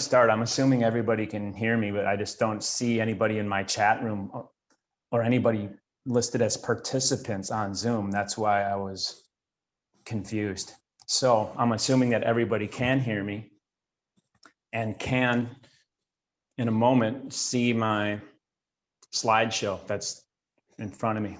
start. I'm assuming everybody can hear me, but I just don't see anybody in my chat room or anybody listed as participants on Zoom. That's why I was confused. So I'm assuming that everybody can hear me and can, in a moment, see my slideshow that's in front of me.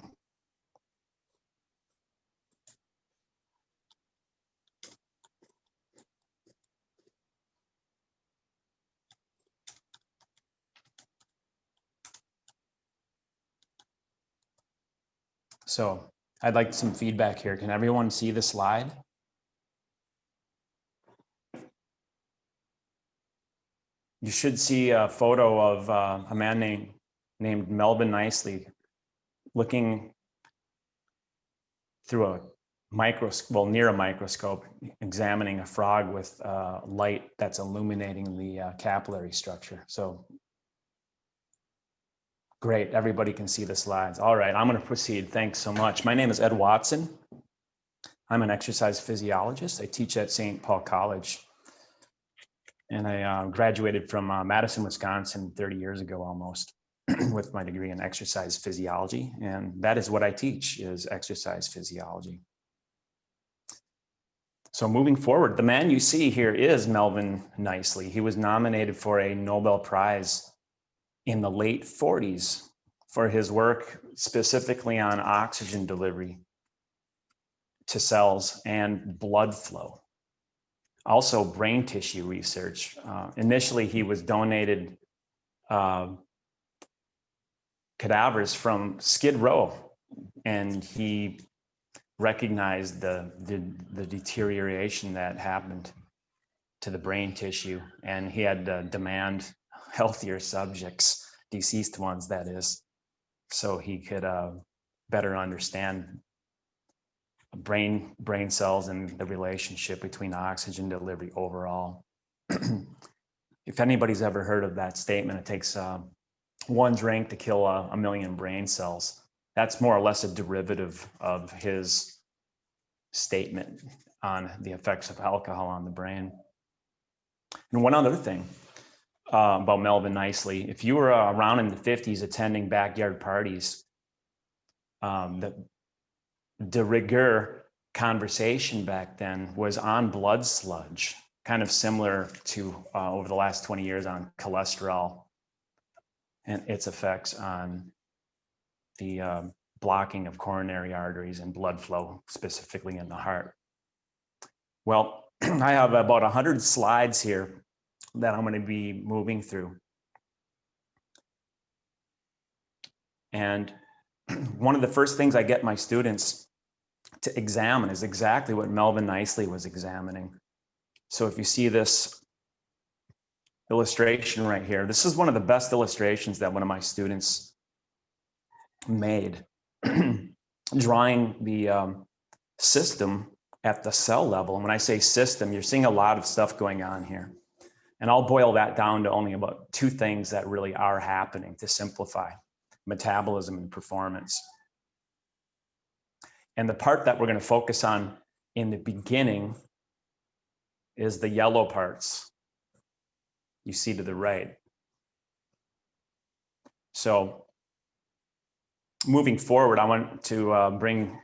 So I'd like some feedback here. Can everyone see the slide? You should see a photo of a man named Melvin Nicely looking through a microscope, well, near a microscope, examining a frog with light that's illuminating the capillary structure. So great, everybody can see the slides. All right, I'm going to proceed. Thanks so much. My name is Ed Watson. I'm an exercise physiologist. I teach at St. Paul College. And I graduated from Madison, Wisconsin 30 years ago almost with my degree in exercise physiology. And that is what I teach, is exercise physiology. So moving forward, the man you see here is Melvin Nicely. He was nominated for a Nobel Prize in the late 40s for his work specifically on oxygen delivery to cells and blood flow. Also brain tissue research. Initially, he was donated cadavers from Skid Row, and he recognized the deterioration that happened to the brain tissue, and he had to demand healthier subjects, deceased ones that is, so he could better understand brain cells and the relationship between oxygen delivery overall. If anybody's ever heard of that statement, it takes one drink to kill a million brain cells. That's more or less a derivative of his statement on the effects of alcohol on the brain. And one other thing about Melvin Nicely, if you were around in the 50s attending backyard parties, the de rigueur conversation back then was on blood sludge, kind of similar to over the last 20 years on cholesterol and its effects on the blocking of coronary arteries and blood flow, specifically in the heart. Well, I have about 100 slides here that I'm going to be moving through. And one of the first things I get my students to examine is exactly what Melvin Nicely was examining. So if you see this illustration right here, this is one of the best illustrations that one of my students made, drawing the system at the cell level. And when I say system, you're seeing a lot of stuff going on here. And I'll boil that down to only about two things that really are happening to simplify: metabolism and performance. And the part that we're going to focus on in the beginning is the yellow parts you see to the right. So moving forward, I want to bring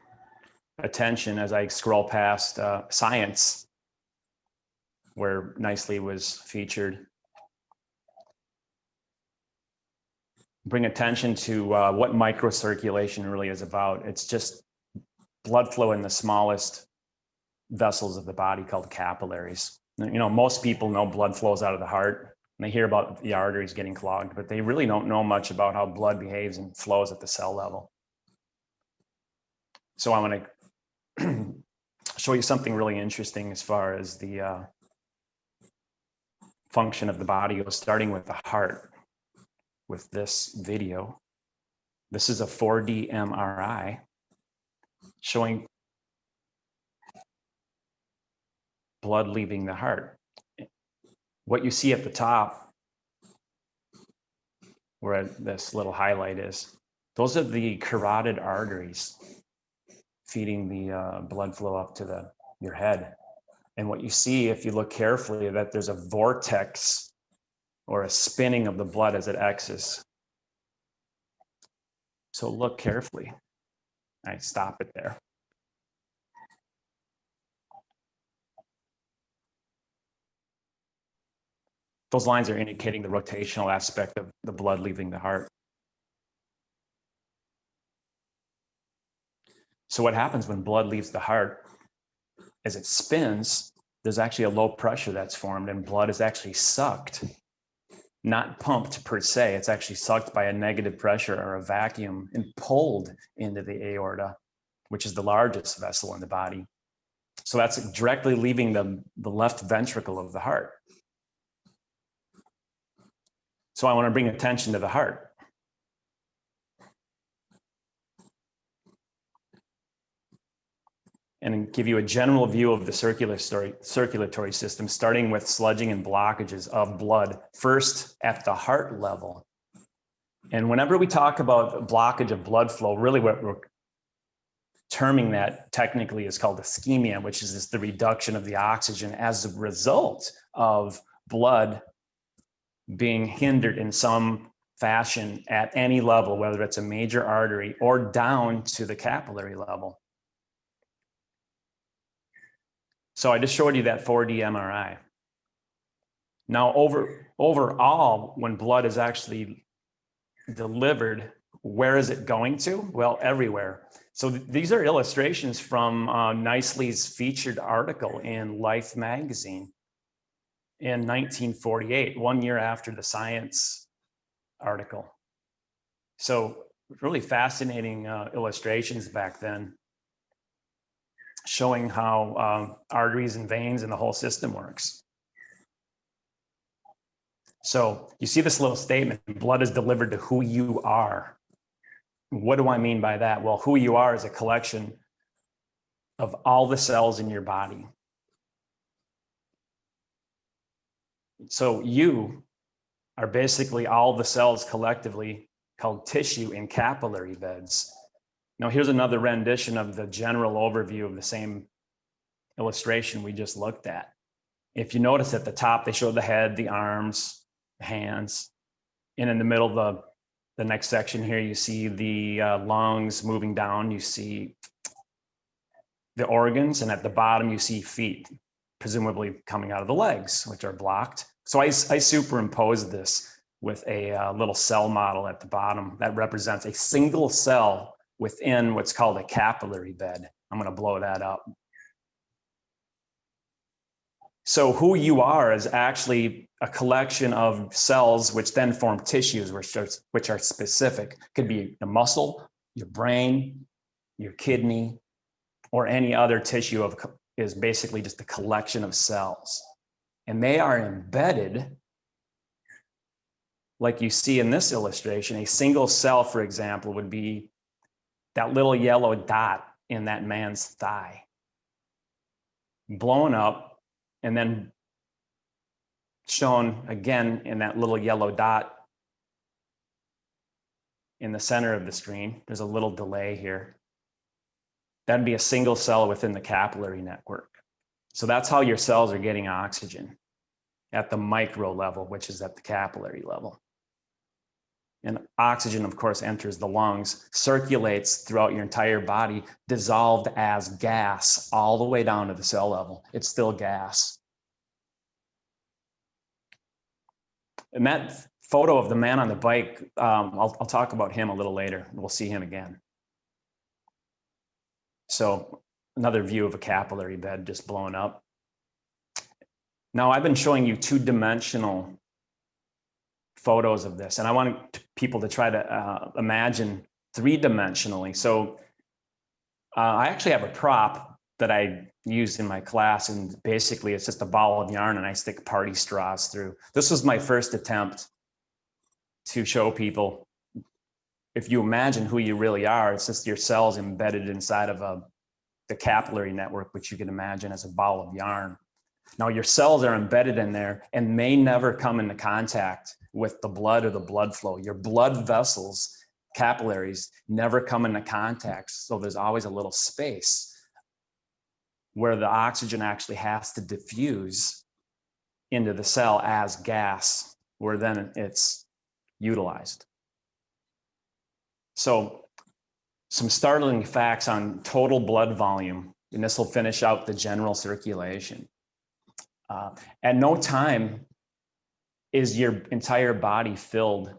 attention as I scroll past science, where Nicely was featured. Bring attention to what microcirculation really is about. It's just blood flow in the smallest vessels of the body called capillaries. You know, most people know blood flows out of the heart, and they hear about the arteries getting clogged, but they really don't know much about how blood behaves and flows at the cell level. So I want to show you something really interesting as far as the function of the body goes, starting with the heart with this video. This is a 4D MRI showing blood leaving the heart. What you see at the top, where this little highlight is, those are the carotid arteries feeding the blood flow up to your head. And what you see, if you look carefully, that there's a vortex or a spinning of the blood as it exits. So look carefully. I stop it there. Those lines are indicating the rotational aspect of the blood leaving the heart. So what happens when blood leaves the heart, as it spins, there's actually a low pressure that's formed and blood is actually sucked, not pumped per se. It's actually sucked by a negative pressure or a vacuum and pulled into the aorta, which is the largest vessel in the body. So that's directly leaving the left ventricle of the heart. So I want to bring attention to the heart. And give you a general view of the circulatory system, starting with sludging and blockages of blood, first at the heart level. And whenever we talk about blockage of blood flow, really what we're terming that technically is called ischemia, which is the reduction of the oxygen as a result of blood being hindered in some fashion at any level, whether it's a major artery or down to the capillary level. So I just showed you that 4D MRI. Now overall, when blood is actually delivered, where is it going to? Well, everywhere. So these are illustrations from Nicely's featured article in Life magazine in 1948, 1 year after the Science article. So really fascinating illustrations back then, showing how arteries and veins and the whole system works. So you see this little statement, blood is delivered to who you are. What do I mean by that? Well, who you are is a collection of all the cells in your body. So you are basically all the cells collectively called tissue in capillary beds. Now, here's another rendition of the general overview of the same illustration we just looked at. If you notice at the top, they show the head, the arms, the hands, and in the middle of the next section here, you see the lungs moving down, you see the organs, and at the bottom, you see feet, presumably coming out of the legs, which are blocked. So I superimposed this with a little cell model at the bottom that represents a single cell within what's called a capillary bed. I'm going to blow that up. So who you are is actually a collection of cells which then form tissues which are specific. Could be a muscle, your brain, your kidney, or any other tissue is basically just a collection of cells. And they are embedded, like you see in this illustration. A single cell, for example, would be that little yellow dot in that man's thigh, blown up and then shown again in that little yellow dot in the center of the screen. There's a little delay here. That'd be a single cell within the capillary network. So that's how your cells are getting oxygen at the micro level, which is at the capillary level. And oxygen, of course, enters the lungs, circulates throughout your entire body, dissolved as gas all the way down to the cell level. It's still gas. And that photo of the man on the bike, I'll talk about him a little later. We'll see him again. So another view of a capillary bed just blowing up. Now I've been showing you two-dimensional photos of this, and I want people to try to imagine three-dimensionally. So I actually have a prop that I used in my class, and basically it's just a ball of yarn and I stick party straws through. This was my first attempt to show people, if you imagine who you really are, it's just your cells embedded inside of the capillary network, which you can imagine as a ball of yarn. Now your cells are embedded in there and may never come into contact with the blood or the blood flow. Your blood vessels, capillaries, never come into contact. So there's always a little space where the oxygen actually has to diffuse into the cell as gas where then it's utilized. So some startling facts on total blood volume, and this will finish out the general circulation. At no time is your entire body filled,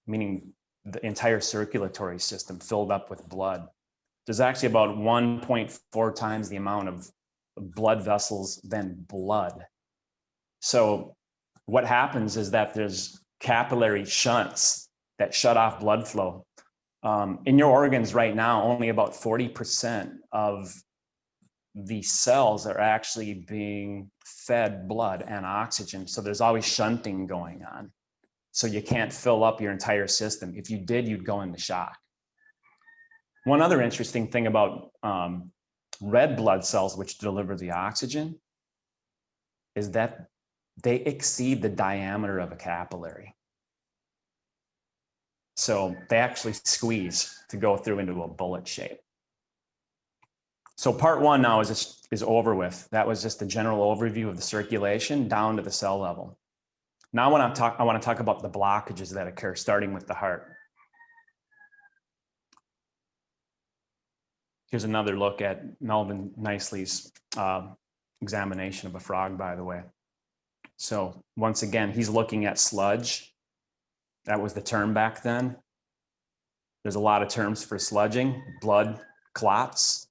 meaning the entire circulatory system filled up with blood. There's actually about 1.4 times the amount of blood vessels than blood. So what happens is that there's capillary shunts that shut off blood flow. In your organs right now, only about 40% of the cells are actually being fed blood and oxygen. So there's always shunting going on. So you can't fill up your entire system. If you did, you'd go into shock. One other interesting thing about red blood cells, which deliver the oxygen, is that they exceed the diameter of a capillary. So they actually squeeze to go through into a bullet shape. So part one now is over with. That was just the general overview of the circulation down to the cell level. Now I want to talk about the blockages that occur, starting with the heart. Here's another look at Melvin Nicely's examination of a frog, by the way. So once again, he's looking at sludge. That was the term back then. There's a lot of terms for sludging: blood clots,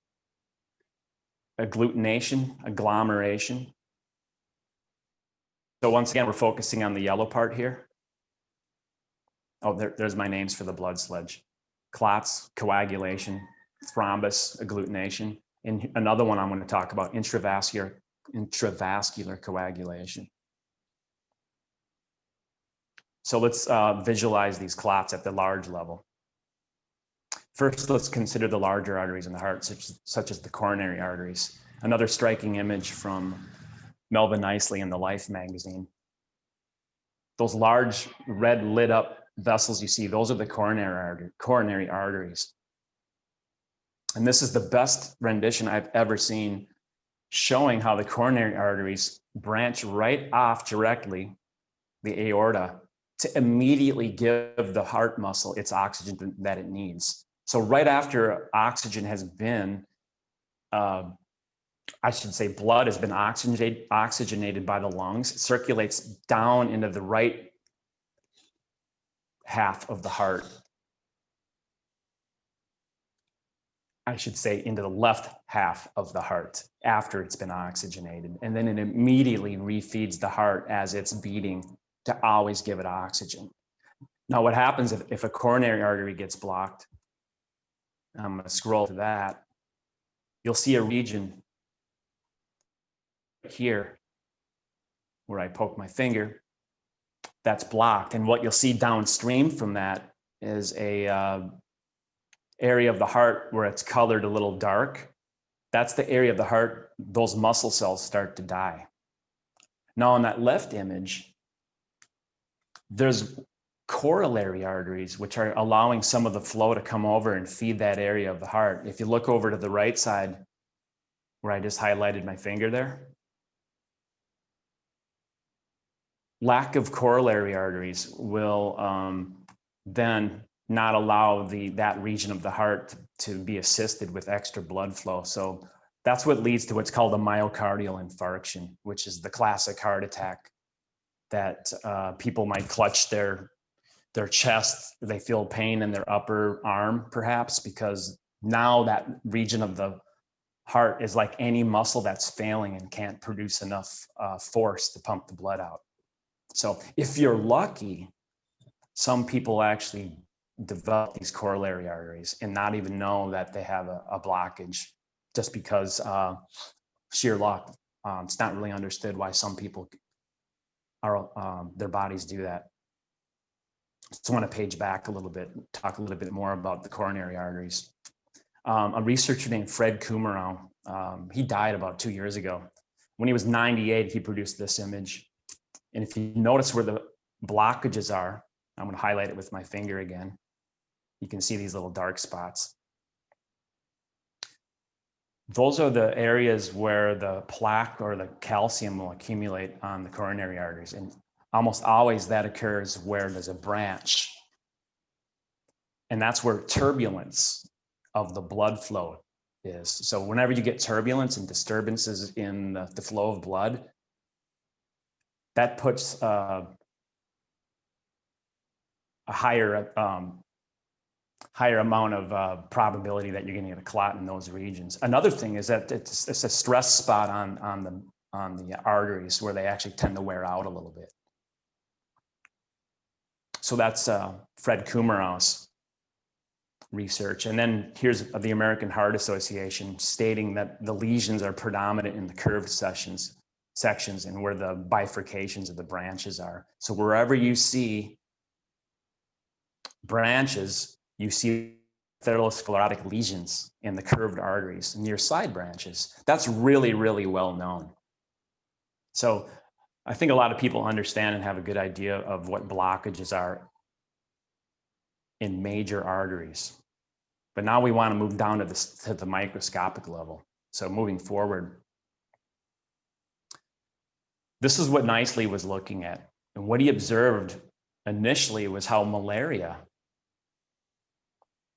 agglutination, agglomeration. So once again, we're focusing on the yellow part here. Oh, there's my names for the blood sludge: clots, coagulation, thrombus, agglutination, and another one I'm going to talk about, intravascular coagulation. So let's visualize these clots at the large level. First, let's consider the larger arteries in the heart, such as the coronary arteries. Another striking image from Melvin Nicely in the Life magazine. Those large red lit up vessels you see, those are the coronary arteries. And this is the best rendition I've ever seen showing how the coronary arteries branch right off directly, the aorta, to immediately give the heart muscle its oxygen that it needs. So right after oxygen has been, blood has been oxygenated by the lungs, it circulates down into the right half of the heart. Into the left half of the heart after it's been oxygenated. And then it immediately refeeds the heart as it's beating to always give it oxygen. Now, what happens if a coronary artery gets blocked? I'm going to scroll to that. You'll see a region here where I poke my finger that's blocked. And what you'll see downstream from that is a area of the heart where it's colored a little dark. That's the area of the heart those muscle cells start to die. Now, in that left image, there's corollary arteries, which are allowing some of the flow to come over and feed that area of the heart. If you look over to the right side, where I just highlighted my finger there, lack of corollary arteries will then not allow that region of the heart to be assisted with extra blood flow. So that's what leads to what's called a myocardial infarction, which is the classic heart attack that people might clutch their chest. They feel pain in their upper arm, perhaps, because now that region of the heart is like any muscle that's failing and can't produce enough force to pump the blood out. So if you're lucky, some people actually develop these corollary arteries and not even know that they have a blockage, just because sheer luck. It's not really understood why some people their bodies do that. So I want to page back a little bit, talk a little bit more about the coronary arteries. A researcher named Fred Kumarow, he died about 2 years ago. When he was 98, he produced this image. And if you notice where the blockages are, I'm going to highlight it with my finger again. You can see these little dark spots. Those are the areas where the plaque or the calcium will accumulate on the coronary arteries. And almost always that occurs where there's a branch. And that's where turbulence of the blood flow is. So whenever you get turbulence and disturbances in the flow of blood, that puts a higher amount of probability that you're going to get a clot in those regions. Another thing is that it's a stress spot on the arteries where they actually tend to wear out a little bit. So that's Fred Kumarow's research. And then here's the American Heart Association stating that the lesions are predominant in the curved sections and where the bifurcations of the branches are. So wherever you see branches, you see atherosclerotic lesions in the curved arteries near side branches. That's really, really well known. So I think a lot of people understand and have a good idea of what blockages are in major arteries. But now we want to move down to the microscopic level. So moving forward, this is what Nicely was looking at. And what he observed initially was how malaria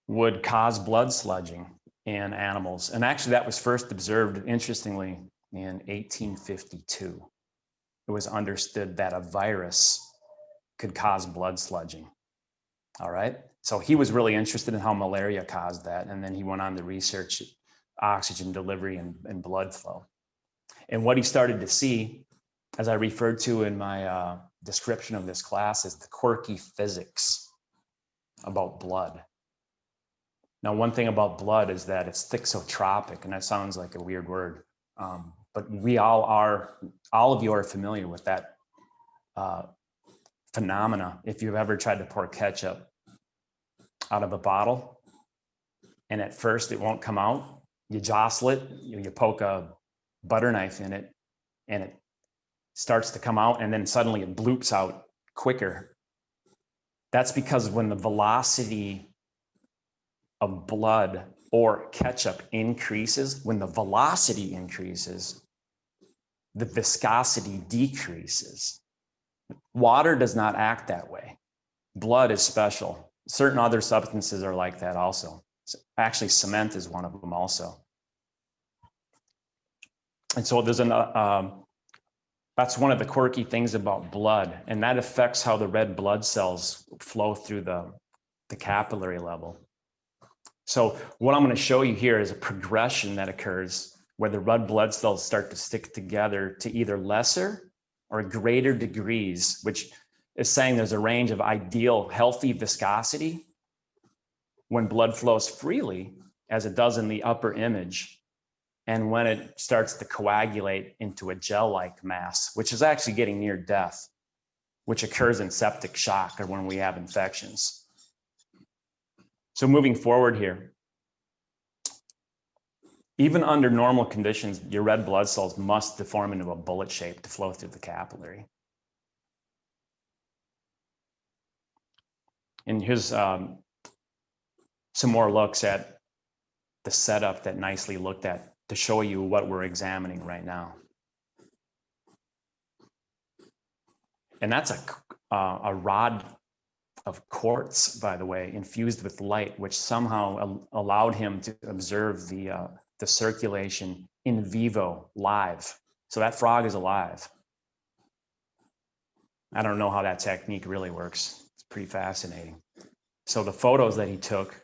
would cause blood sludging in animals. And actually that was first observed, interestingly, in 1852. It was understood that a virus could cause blood sludging. All right. So he was really interested in how malaria caused that. And then he went on to research oxygen delivery and blood flow. And what he started to see, as I referred to in my description of this class, is the quirky physics about blood. Now, one thing about blood is that it's thixotropic, and that sounds like a weird word, but all of you are familiar with that phenomena. If you've ever tried to pour ketchup out of a bottle, and at first it won't come out, you jostle it, you poke a butter knife in it, and it starts to come out, and then suddenly it bloops out quicker. That's because when the velocity of blood or ketchup increases, when the velocity increases, the viscosity decreases. Water does not act that way. Blood is special. Certain other substances are like that also. Actually, cement is one of them also. And so there's that's one of the quirky things about blood, and that affects how the red blood cells flow through the capillary level. So what I'm going to show you here is a progression that occurs where the red blood cells start to stick together to either lesser or greater degrees, which is saying there's a range of ideal healthy viscosity when blood flows freely, as it does in the upper image, and when it starts to coagulate into a gel-like mass, which is actually getting near death, which occurs in septic shock or when we have infections. So moving forward here, even under normal conditions, your red blood cells must deform into a bullet shape to flow through the capillary. And here's some more looks at the setup that Nicely looked at to show you what we're examining right now. And that's a rod of quartz, by the way, infused with light, which somehow allowed him to observe the circulation in vivo, live. So that frog is alive. I don't know how that technique really works. It's pretty fascinating. So the photos that he took,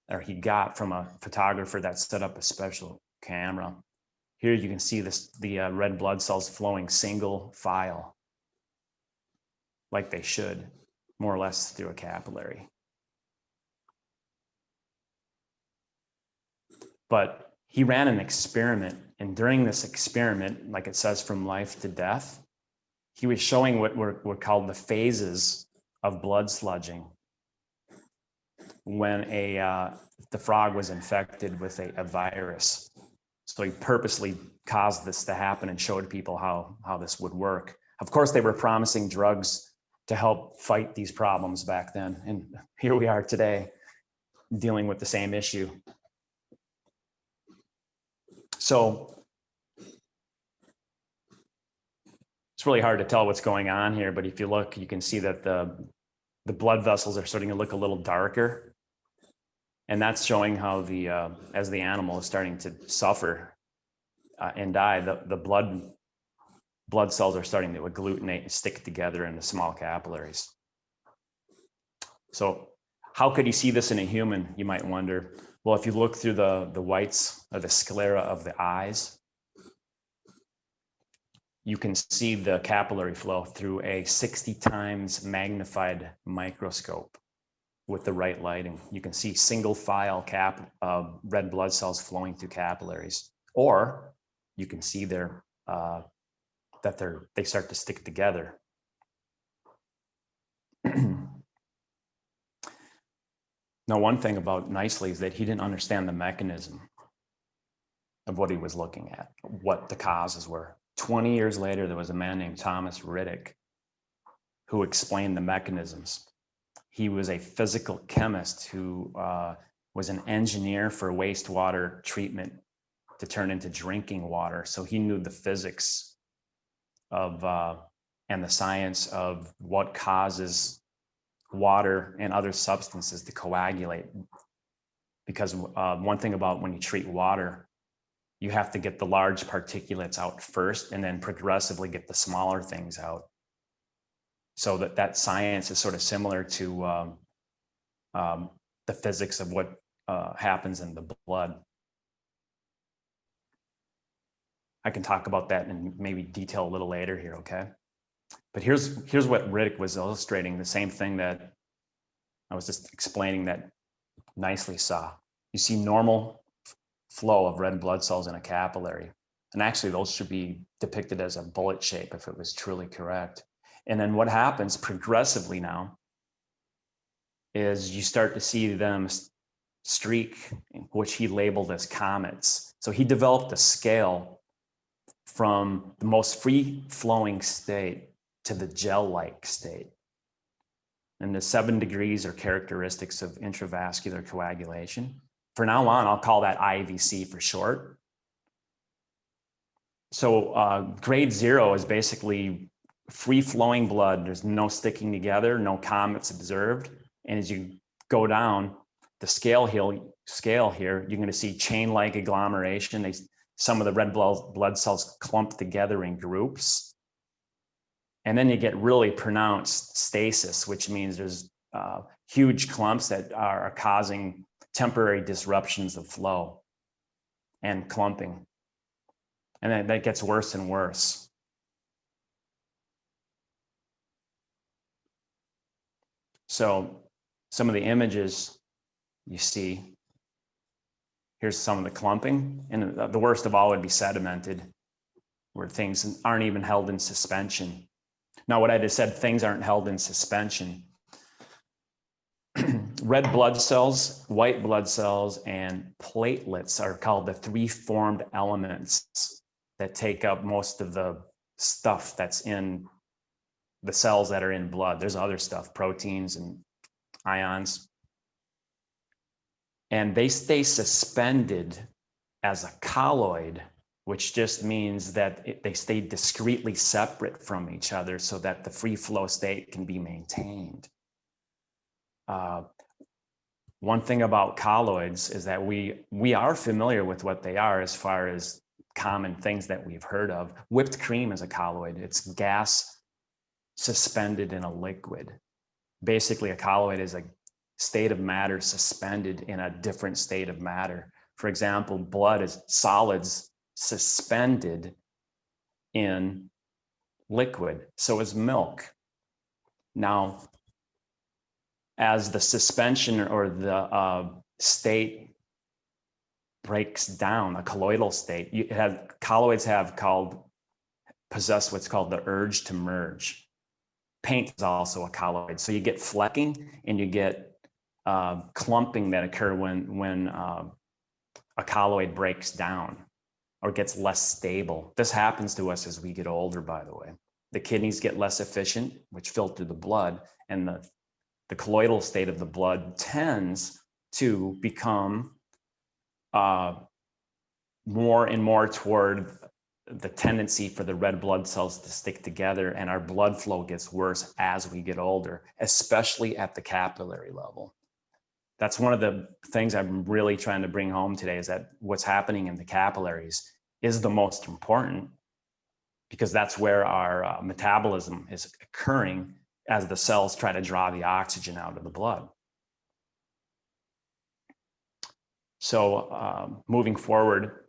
or he got from a photographer that set up a special camera. Here you can see the red blood cells flowing single file, like they should, more or less through a capillary. But he ran an experiment, and during this experiment, like it says, from life to death, he was showing what were called the phases of blood sludging when the frog was infected with a virus. So he purposely caused this to happen and showed people how this would work. Of course, they were promising drugs to help fight these problems back then. And here we are today dealing with the same issue. So it's really hard to tell what's going on here, but if you look, you can see that the blood vessels are starting to look a little darker. And that's showing how as the animal is starting to suffer and die, the blood cells are starting to agglutinate and stick together in the small capillaries. So how could you see this in a human, you might wonder? Well, if you look through the whites of the sclera of the eyes, you can see the capillary flow through a 60 times magnified microscope with the right lighting. You can see single file red blood cells flowing through capillaries, or you can see they start to stick together. Now, one thing about Nicely is that he didn't understand the mechanism of what he was looking at, what the causes were. 20 years later, there was a man named Thomas Riddick who explained the mechanisms. He was a physical chemist who was an engineer for wastewater treatment to turn into drinking water. So he knew the physics of and the science of what causes water and other substances to coagulate. Because one thing about when you treat water, you have to get the large particulates out first and then progressively get the smaller things out. So that science is sort of similar to the physics of what happens in the blood. I can talk about that in maybe detail a little later here, okay? But here's what Riddick was illustrating, the same thing that I was just explaining that Nicely saw. You see normal flow of red blood cells in a capillary. And actually those should be depicted as a bullet shape if it was truly correct. And then what happens progressively now is you start to see them streak, which he labeled as comets. So he developed a scale from the most free-flowing state to the gel-like state. And the 7 degrees are characteristics of intravascular coagulation. For now on, I'll call that IVC for short. So grade 0 is basically free-flowing blood. There's no sticking together, no comets observed. And as you go down the scale here, you're going to see chain-like agglomeration. Some of the red blood cells clump together in groups. And then you get really pronounced stasis, which means there's huge clumps that are causing temporary disruptions of flow and clumping. And then that gets worse and worse. So some of the images you see, here's some of the clumping, and the worst of all would be sedimented, where things aren't even held in suspension. Now, what I just said, things aren't held in suspension. Red blood cells, white blood cells, and platelets are called the 3 formed elements that take up most of the stuff that's in the cells that are in blood. There's other stuff, proteins and ions. And they stay suspended as a colloid, which just means that they stay discretely separate from each other so that the free flow state can be maintained. One thing about colloids is that we are familiar with what they are as far as common things that we've heard of. Whipped cream is a colloid. It's gas suspended in a liquid. Basically, a colloid is a state of matter suspended in a different state of matter. For example, blood is solids suspended in liquid. So is milk. Now, as the suspension or the state breaks down, a colloidal state, colloids possess what's called the urge to merge. Paint is also a colloid. So you get flecking and you get clumping that occur when a colloid breaks down or gets less stable. This happens to us as we get older, by the way. The kidneys get less efficient, which filter the blood, and the colloidal state of the blood tends to become more and more toward the tendency for the red blood cells to stick together, and our blood flow gets worse as we get older, especially at the capillary level. That's one of the things I'm really trying to bring home today, is that what's happening in the capillaries is the most important, because that's where our metabolism is occurring as the cells try to draw the oxygen out of the blood. So moving forward,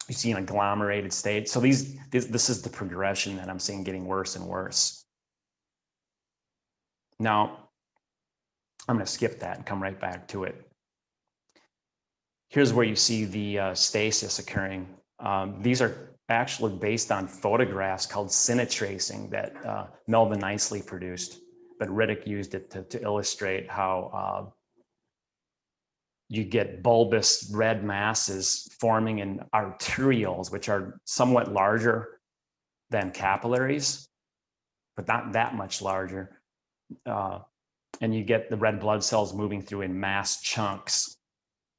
you see an agglomerated state. So this is the progression that I'm seeing getting worse and worse. Now, I'm going to skip that and come right back to it. Here's where you see the stasis occurring. These are actually based on photographs called cinetracing that Melvin Nicely produced, but Riddick used it to illustrate how you get bulbous red masses forming in arterioles, which are somewhat larger than capillaries, but not that much larger. And you get the red blood cells moving through in mass chunks.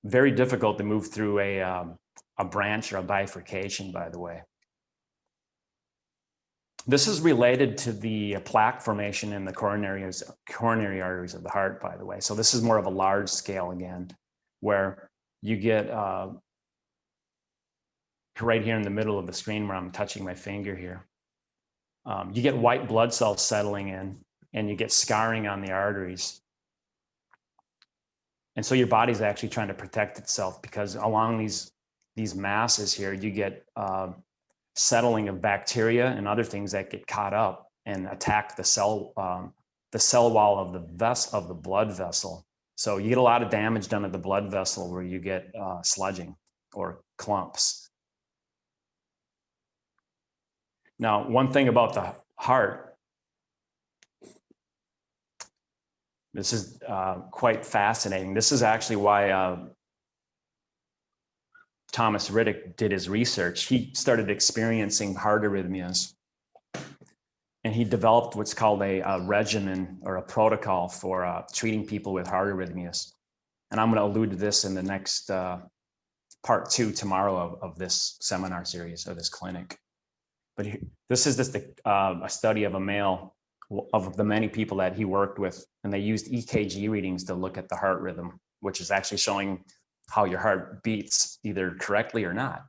Very difficult to move through a branch or a bifurcation, by the way. This is related to the plaque formation in the coronary arteries of the heart, by the way. So this is more of a large scale again, where you get right here in the middle of the screen where I'm touching my finger here. You get white blood cells settling in, and you get scarring on the arteries. And so your body's actually trying to protect itself, because along these masses here, you get settling of bacteria and other things that get caught up and attack the cell wall of the blood vessel. So you get a lot of damage done at the blood vessel, where you get sludging or clumps. Now, one thing about the heart, this is quite fascinating. This is actually why Thomas Riddick did his research. He started experiencing heart arrhythmias, and he developed what's called a regimen or a protocol for treating people with heart arrhythmias. And I'm going to allude to this in the next part 2 tomorrow of this seminar series, or this clinic. But this is just a study of a male, of the many people that he worked with, and they used EKG readings to look at the heart rhythm, which is actually showing how your heart beats either correctly or not.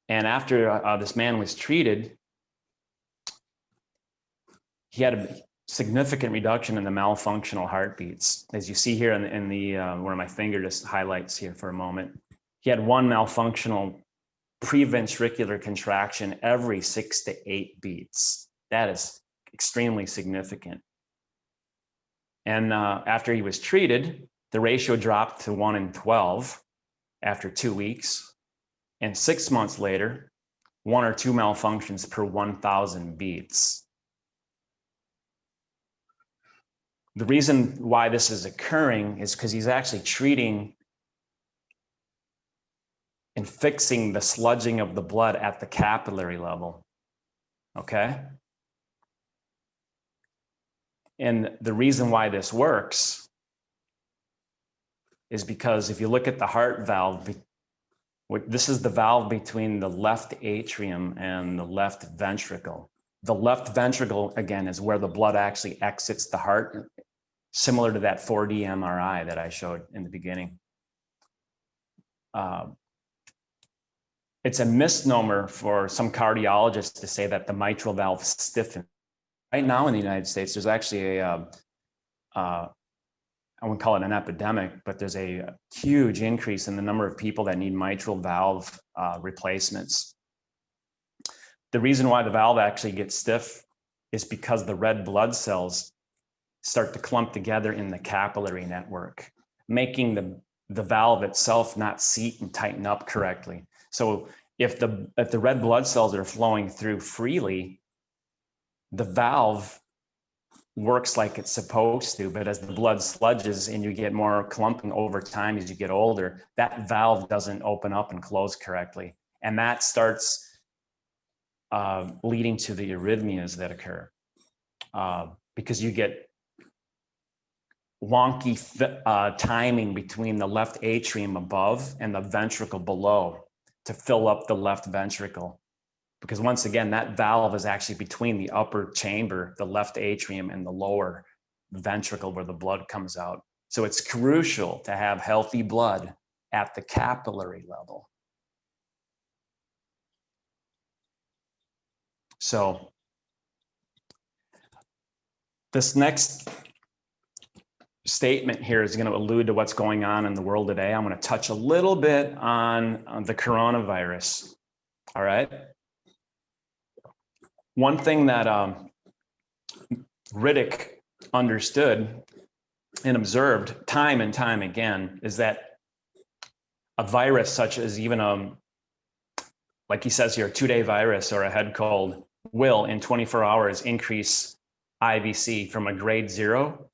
And after this man was treated, he had a significant reduction in the malfunctional heartbeats. As you see here in the where my finger just highlights here for a moment, he had one malfunctional preventricular contraction every 6 to 8 beats. That is extremely significant. And after he was treated, the ratio dropped to 1 in 12 after 2 weeks. And 6 months later, 1 or 2 malfunctions per 1,000 beats. The reason why this is occurring is because he's actually treating and fixing the sludging of the blood at the capillary level, okay? And the reason why this works is because if you look at the heart valve, this is the valve between the left atrium and the left ventricle. The left ventricle, again, is where the blood actually exits the heart, similar to that 4D MRI that I showed in the beginning. It's a misnomer for some cardiologists to say that the mitral valve stiffens. Right now in the United States, there's actually I wouldn't call it an epidemic, but there's a huge increase in the number of people that need mitral valve replacements. The reason why the valve actually gets stiff is because the red blood cells start to clump together in the capillary network, making the valve itself not seat and tighten up correctly. So if the red blood cells are flowing through freely, the valve works like it's supposed to, but as the blood sludges and you get more clumping over time as you get older, that valve doesn't open up and close correctly. And that starts leading to the arrhythmias that occur because you get wonky timing between the left atrium above and the ventricle below. to fill up the left ventricle. Because once again, that valve is actually between the upper chamber, the left atrium, and the lower ventricle where the blood comes out. So it's crucial to have healthy blood at the capillary level. So this next statement here is going to allude to what's going on in the world today. I'm going to touch a little bit on the coronavirus. All right. One thing that Riddick understood and observed time and time again is that a virus such as even like he says here, a 2-day virus or a head cold will in 24 hours increase IVC from a grade 0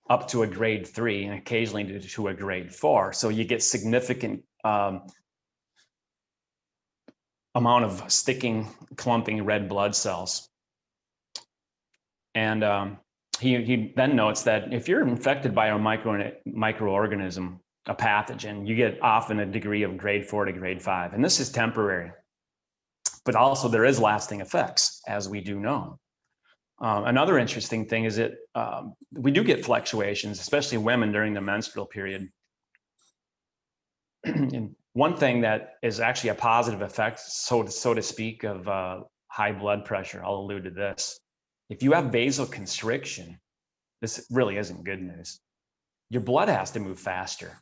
up to a grade 3 and occasionally to a grade 4. So you get significant amount of sticking, clumping red blood cells. And he then notes that if you're infected by a microorganism, a pathogen, you get often a degree of grade 4 to grade 5. And this is temporary, but also there is lasting effects, as we do know. Another interesting thing is that we do get fluctuations, especially women during the menstrual period. And one thing that is actually a positive effect, so to speak, of high blood pressure, I'll allude to this. If you have vasoconstriction, this really isn't good news. Your blood has to move faster.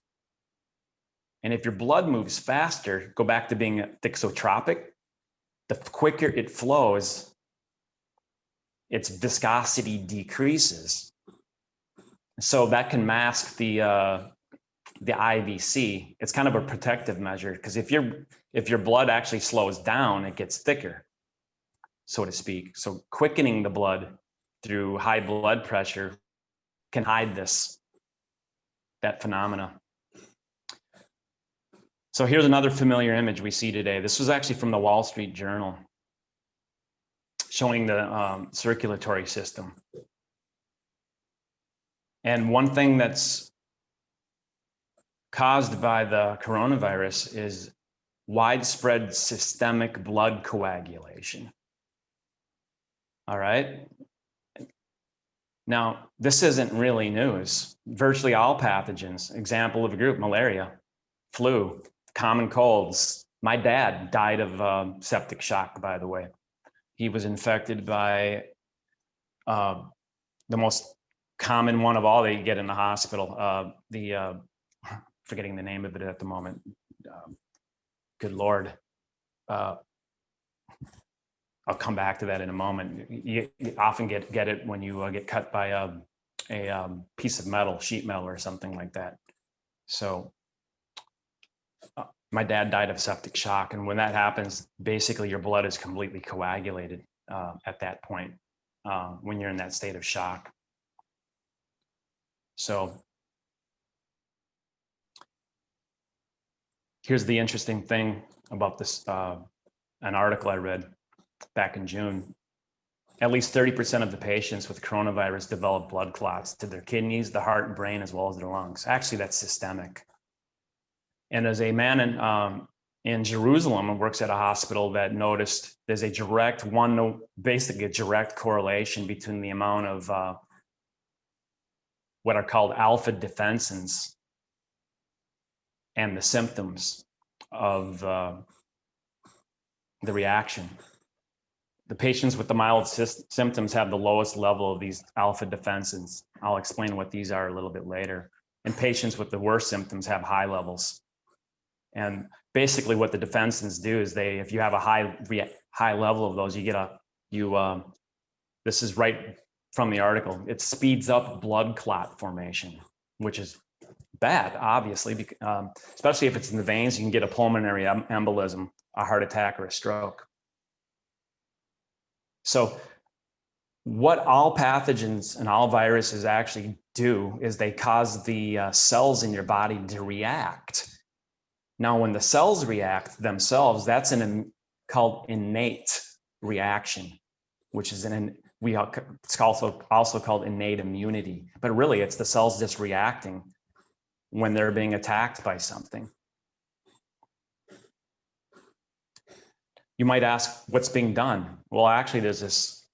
And if your blood moves faster, go back to being thixotropic, the quicker it flows, its viscosity decreases. So that can mask the IVC. It's kind of a protective measure because if your blood actually slows down, it gets thicker, so to speak. So quickening the blood through high blood pressure can hide that phenomena. So here's another familiar image we see today. This was actually from the Wall Street Journal, showing the circulatory system. And one thing that's caused by the coronavirus is widespread systemic blood coagulation. All right. Now, this isn't really news. Virtually all pathogens, example of a group, malaria, flu, common colds. My dad died of septic shock, by the way. He was infected by the most common one of all that you get in the hospital, forgetting the name of it at the moment. Good Lord. I'll come back to that in a moment. You often get it when you get cut by a piece of metal, sheet metal or something like that. So my dad died of septic shock. And when that happens, basically your blood is completely coagulated at that point when you're in that state of shock. So here's the interesting thing about this, an article I read back in June. At least 30% of the patients with coronavirus develop blood clots to their kidneys, the heart and brain, as well as their lungs. Actually, that's systemic. And there's a man in Jerusalem who works at a hospital that noticed there's basically a direct correlation between the amount of what are called alpha defensins and the symptoms of the reaction. The patients with the mild symptoms have the lowest level of these alpha defensins. I'll explain what these are a little bit later. And patients with the worst symptoms have high levels. And basically what the defensins do is if you have a high level of those, this is right from the article, it speeds up blood clot formation, which is bad, obviously, especially if it's in the veins. You can get a pulmonary embolism, a heart attack, or a stroke. So what all pathogens and all viruses actually do is they cause the cells in your body to react. Now, when the cells react themselves, that's called innate reaction, which is it's also called innate immunity. But really, it's the cells just reacting when they're being attacked by something. You might ask, what's being done? Well, actually, there's this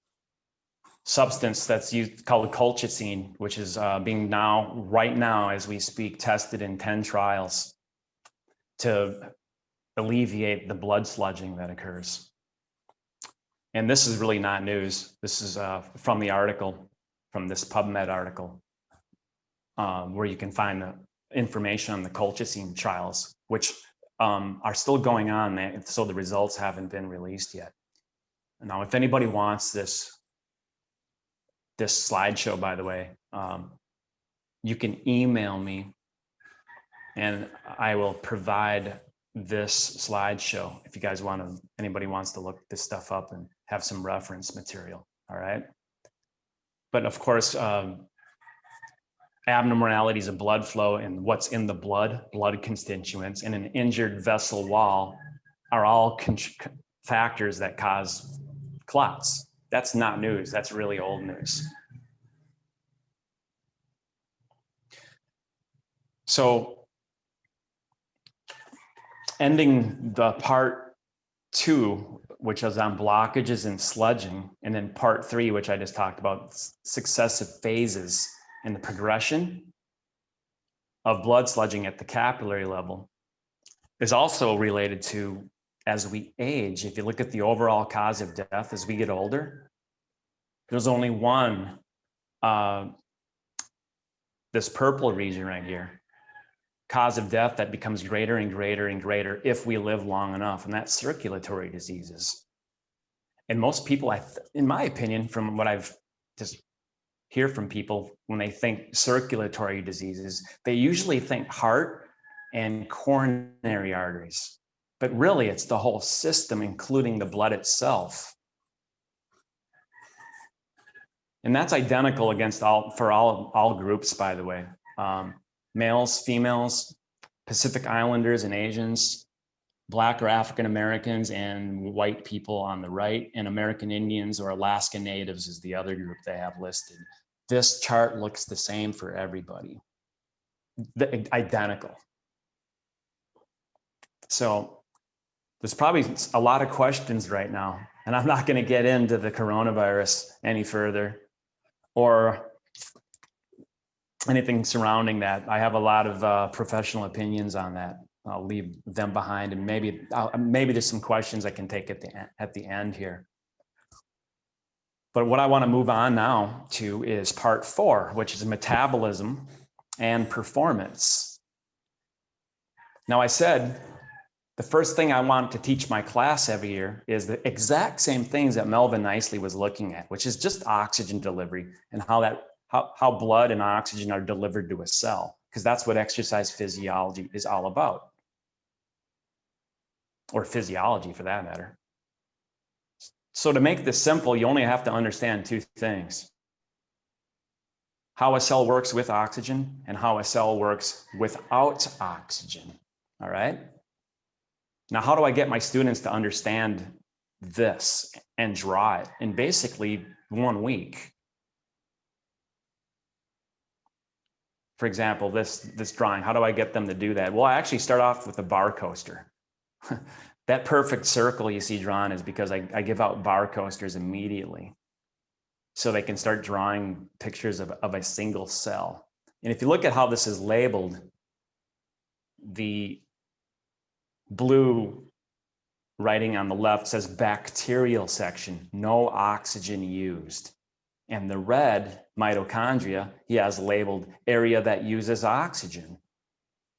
substance that's used called colchicine, which is being right now, as we speak, tested in 10 trials to alleviate the blood sludging that occurs. And this is really not news. This is from the article, from this PubMed article, where you can find the information on the colchicine trials, which are still going on, so the results haven't been released yet. Now, if anybody wants this slideshow, by the way, you can email me and I will provide this slideshow if you guys anybody wants to look this stuff up and have some reference material, all right? But of course, abnormalities of blood flow and what's in the blood constituents, and an injured vessel wall are all factors that cause clots. That's not news, that's really old news. So ending the part 2, which is on blockages and sludging, and then part 3, which I just talked about, successive phases in the progression of blood sludging at the capillary level, is also related to as we age. If you look at the overall cause of death as we get older, there's only one, this purple region right here, cause of death that becomes greater and greater and greater if we live long enough, and that's circulatory diseases. And most people, in my opinion, from what I've just hear from people, when they think circulatory diseases, they usually think heart and coronary arteries. But really, it's the whole system, including the blood itself. And that's identical for all groups, by the way. Males, females, Pacific Islanders and Asians, Black or African Americans and white people on the right, and American Indians or Alaska Natives is the other group they have listed. This chart looks the same for everybody, identical. So there's probably a lot of questions right now, and I'm not going to get into the coronavirus any further or anything surrounding that. I have a lot of professional opinions on that. I'll leave them behind, and maybe there's some questions I can take at the end here. But what I want to move on now to is part 4, which is metabolism and performance. Now, I said the first thing I want to teach my class every year is the exact same things that Melvin nicely was looking at, which is just oxygen delivery and how blood and oxygen are delivered to a cell, because that's what exercise physiology is all about, or physiology for that matter. So to make this simple, you only have to understand 2 things: how a cell works with oxygen and how a cell works without oxygen, all right? Now, how do I get my students to understand this and draw it in basically 1 week? For example, this drawing, how do I get them to do that? Well, I actually start off with a bar coaster. That perfect circle you see drawn is because I give out bar coasters immediately, so they can start drawing pictures of a single cell. And if you look at how this is labeled, the blue writing on the left says bacterial section, no oxygen used. And the red, mitochondria, he has labeled area that uses oxygen.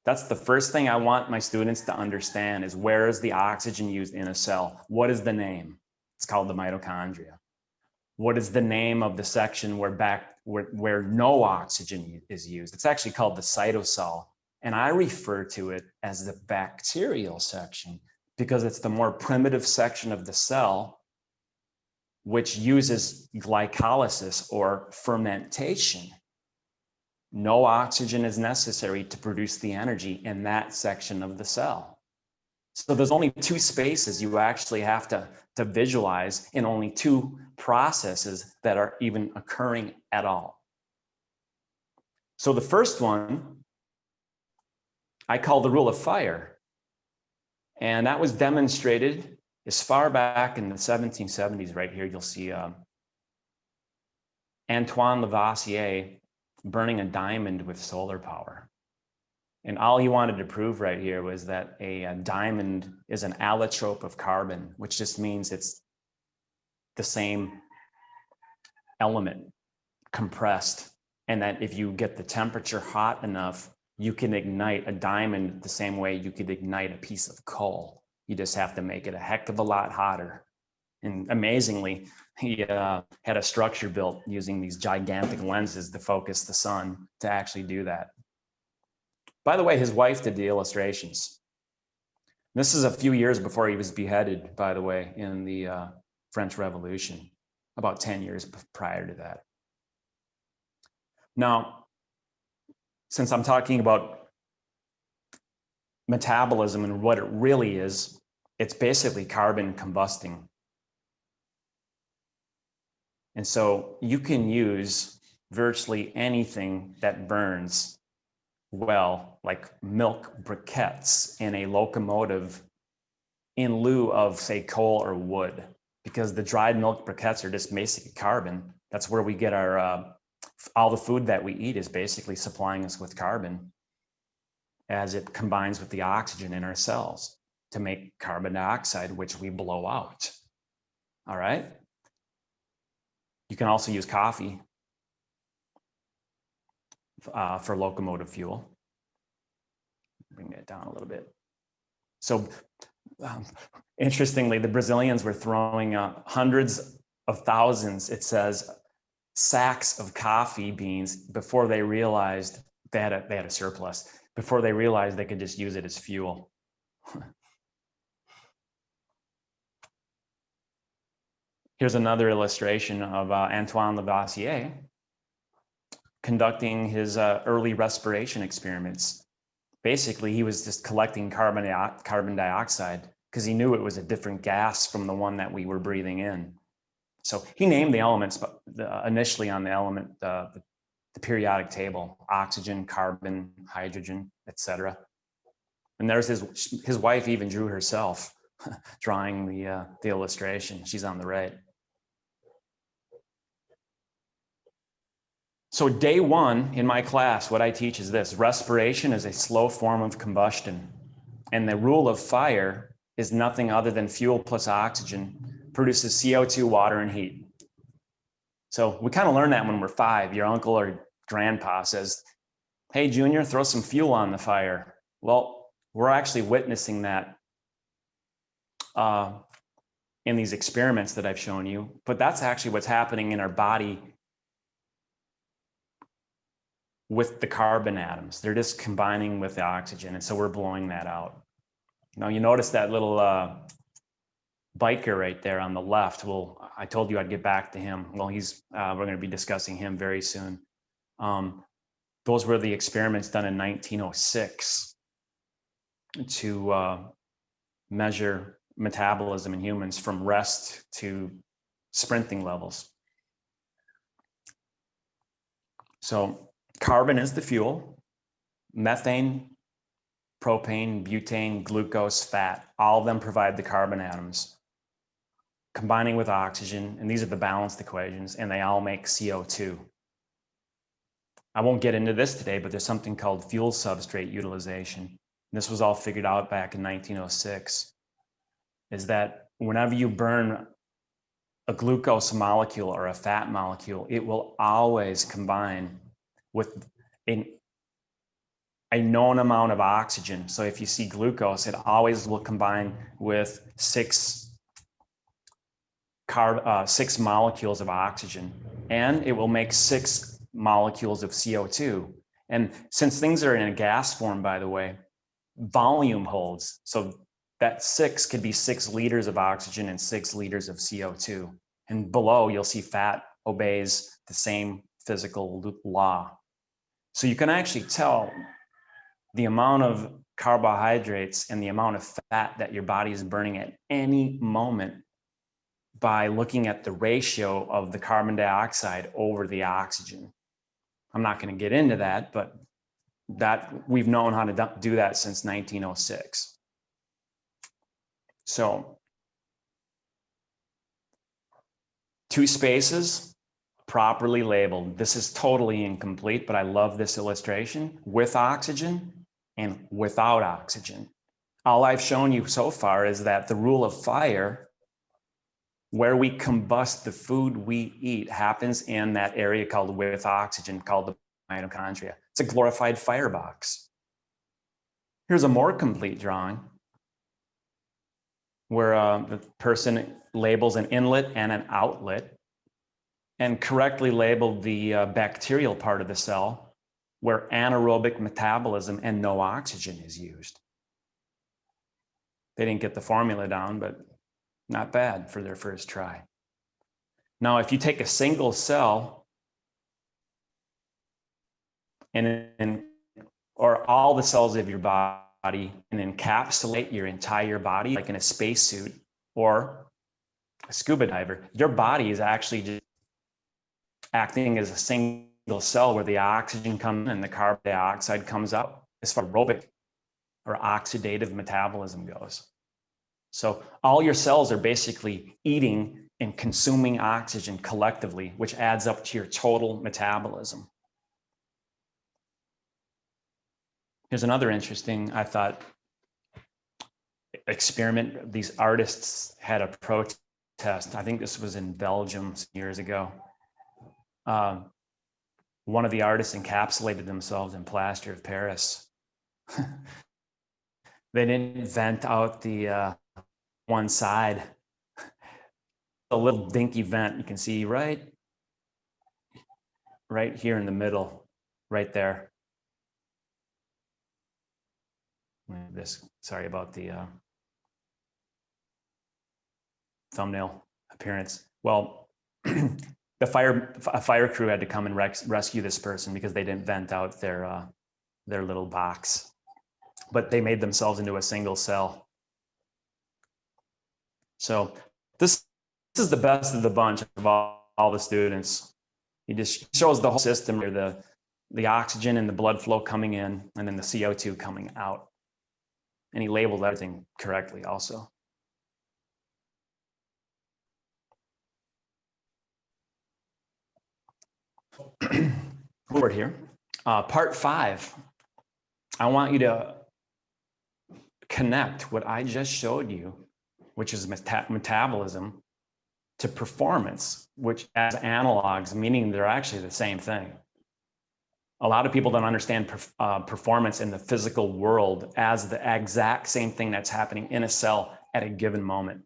That's the first thing I want my students to understand, is where is the oxygen used in a cell? What is the name? It's called the mitochondria. What is the name of the section where no oxygen is used? It's actually called the cytosol. And I refer to it as the bacterial section because it's the more primitive section of the cell, which uses glycolysis or fermentation. No oxygen is necessary to produce the energy in that section of the cell. So there's only 2 spaces you actually have to visualize, and only 2 processes that are even occurring at all. So the first one I call the rule of fire. And that was demonstrated As far back in the 1770s, right here, you'll see Antoine Lavoisier burning a diamond with solar power. And all he wanted to prove right here was that a diamond is an allotrope of carbon, which just means it's the same element compressed. And that if you get the temperature hot enough, you can ignite a diamond the same way you could ignite a piece of coal. You just have to make it a heck of a lot hotter. And amazingly, he had a structure built using these gigantic lenses to focus the sun to actually do that. By the way, his wife did the illustrations. This is a few years before he was beheaded, by the way, in the French Revolution, about 10 years prior to that. Now, since I'm talking about metabolism and what it really is, it's basically carbon combusting. And so you can use virtually anything that burns well, like milk briquettes in a locomotive in lieu of, say, coal or wood, because the dried milk briquettes are just basically carbon. That's where we get our, all the food that we eat is basically supplying us with carbon as it combines with the oxygen in our cells to make carbon dioxide, which we blow out. All right. You can also use coffee for locomotive fuel. Bring that down a little bit. So interestingly, the Brazilians were throwing hundreds of thousands, it says, sacks of coffee beans before they realized they had a surplus, before they realized they could just use it as fuel. Here's another illustration of Antoine Lavoisier conducting his early respiration experiments. Basically, he was just collecting carbon dioxide because he knew it was a different gas from the one that we were breathing in. So he named the elements, but initially on the element, the periodic table: oxygen, carbon, hydrogen, etc. And there's his wife even drew herself, drawing the illustration. She's on the right. So day one in my class, what I teach is this: respiration is a slow form of combustion. And the rule of fire is nothing other than fuel plus oxygen produces CO2, water, and heat. So we kind of learn that when we're 5. Your uncle or grandpa says, "Hey, Junior, throw some fuel on the fire." Well, we're actually witnessing that in these experiments that I've shown you, but that's actually what's happening in our body with the carbon atoms. They're just combining with the oxygen, and so we're blowing that out. Now you notice that little biker right there on the left. Well, I told you I'd get back to him. Well, we're going to be discussing him very soon. Those were the experiments done in 1906 to measure metabolism in humans from rest to sprinting levels. So carbon is the fuel. Methane, propane, butane, glucose, fat, all of them provide the carbon atoms, combining with oxygen, and these are the balanced equations, and they all make CO2. I won't get into this today, but there's something called fuel substrate utilization. This was all figured out back in 1906, is that whenever you burn a glucose molecule or a fat molecule, it will always combine with a known amount of oxygen. So if you see glucose, it always will combine with 6 molecules of oxygen, and it will make 6 molecules of CO2. And since things are in a gas form, by the way, volume holds. So that 6 could be 6 liters of oxygen and 6 liters of CO2. And below, you'll see fat obeys the same physical law. So you can actually tell the amount of carbohydrates and the amount of fat that your body is burning at any moment by looking at the ratio of the carbon dioxide over the oxygen. I'm not going to get into that, but that we've known how to do that since 1906. So 2 spaces, properly labeled. This is totally incomplete, but I love this illustration. With oxygen and without oxygen. All I've shown you so far is that the rule of fire, where we combust the food we eat, happens in that area called with oxygen, called the mitochondria. It's a glorified firebox. Here's a more complete drawing where the person labels an inlet and an outlet and correctly labeled the bacterial part of the cell where anaerobic metabolism and no oxygen is used. They didn't get the formula down, but not bad for their first try. Now, if you take a single cell or all the cells of your body and encapsulate your entire body, like in a spacesuit or a scuba diver, your body is actually just acting as a single cell where the oxygen comes in and the carbon dioxide comes out as far as aerobic or oxidative metabolism goes. So all your cells are basically eating and consuming oxygen collectively, which adds up to your total metabolism. Here's another interesting, I thought, experiment. These artists had a protest. I think this was in Belgium years ago. One of the artists encapsulated themselves in plaster of Paris. They didn't vent out the one side. A little dinky vent you can see right here in the middle, right there. Sorry about the thumbnail appearance. Well, a fire crew had to come and rescue this person because they didn't vent out their little box, but they made themselves into a single cell. So this is the best of the bunch of all the students. He just shows the whole system here, the oxygen and the blood flow coming in, and then the CO2 coming out. And he labeled everything correctly also. Forward here. Part 5. I want you to connect what I just showed you, which is metabolism, to performance, which as analogs, meaning they're actually the same thing. A lot of people don't understand performance in the physical world as the exact same thing that's happening in a cell at a given moment.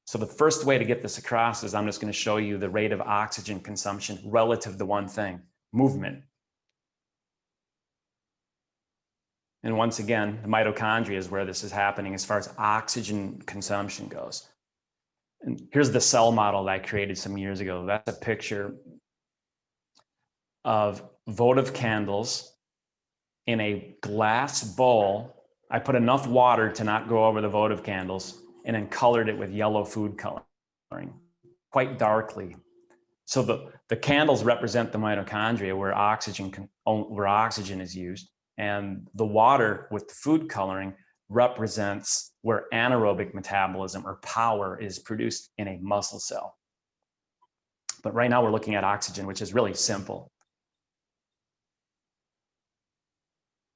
So the first way to get this across is I'm just going to show you the rate of oxygen consumption relative to one thing, movement. And once again, the mitochondria is where this is happening as far as oxygen consumption goes. And here's the cell model that I created some years ago. That's a picture of votive candles in a glass bowl. I put enough water to not go over the votive candles and then colored it with yellow food coloring, quite darkly. So the candles represent the mitochondria where oxygen is used, and the water with the food coloring represents where anaerobic metabolism or power is produced in a muscle cell. But right now we're looking at oxygen, which is really simple.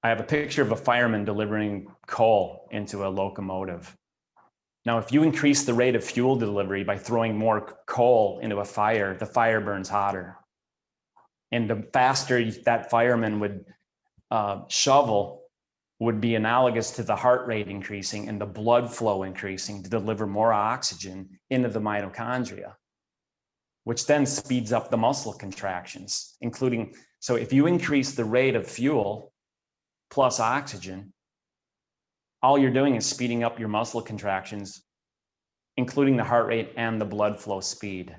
I have a picture of a fireman delivering coal into a locomotive. Now, if you increase the rate of fuel delivery by throwing more coal into a fire, the fire burns hotter. And the faster that fireman would shovel would be analogous to the heart rate increasing and the blood flow increasing to deliver more oxygen into the mitochondria, which then speeds up the muscle contractions, including, so if you increase the rate of fuel plus oxygen, all you're doing is speeding up your muscle contractions, including the heart rate and the blood flow speed.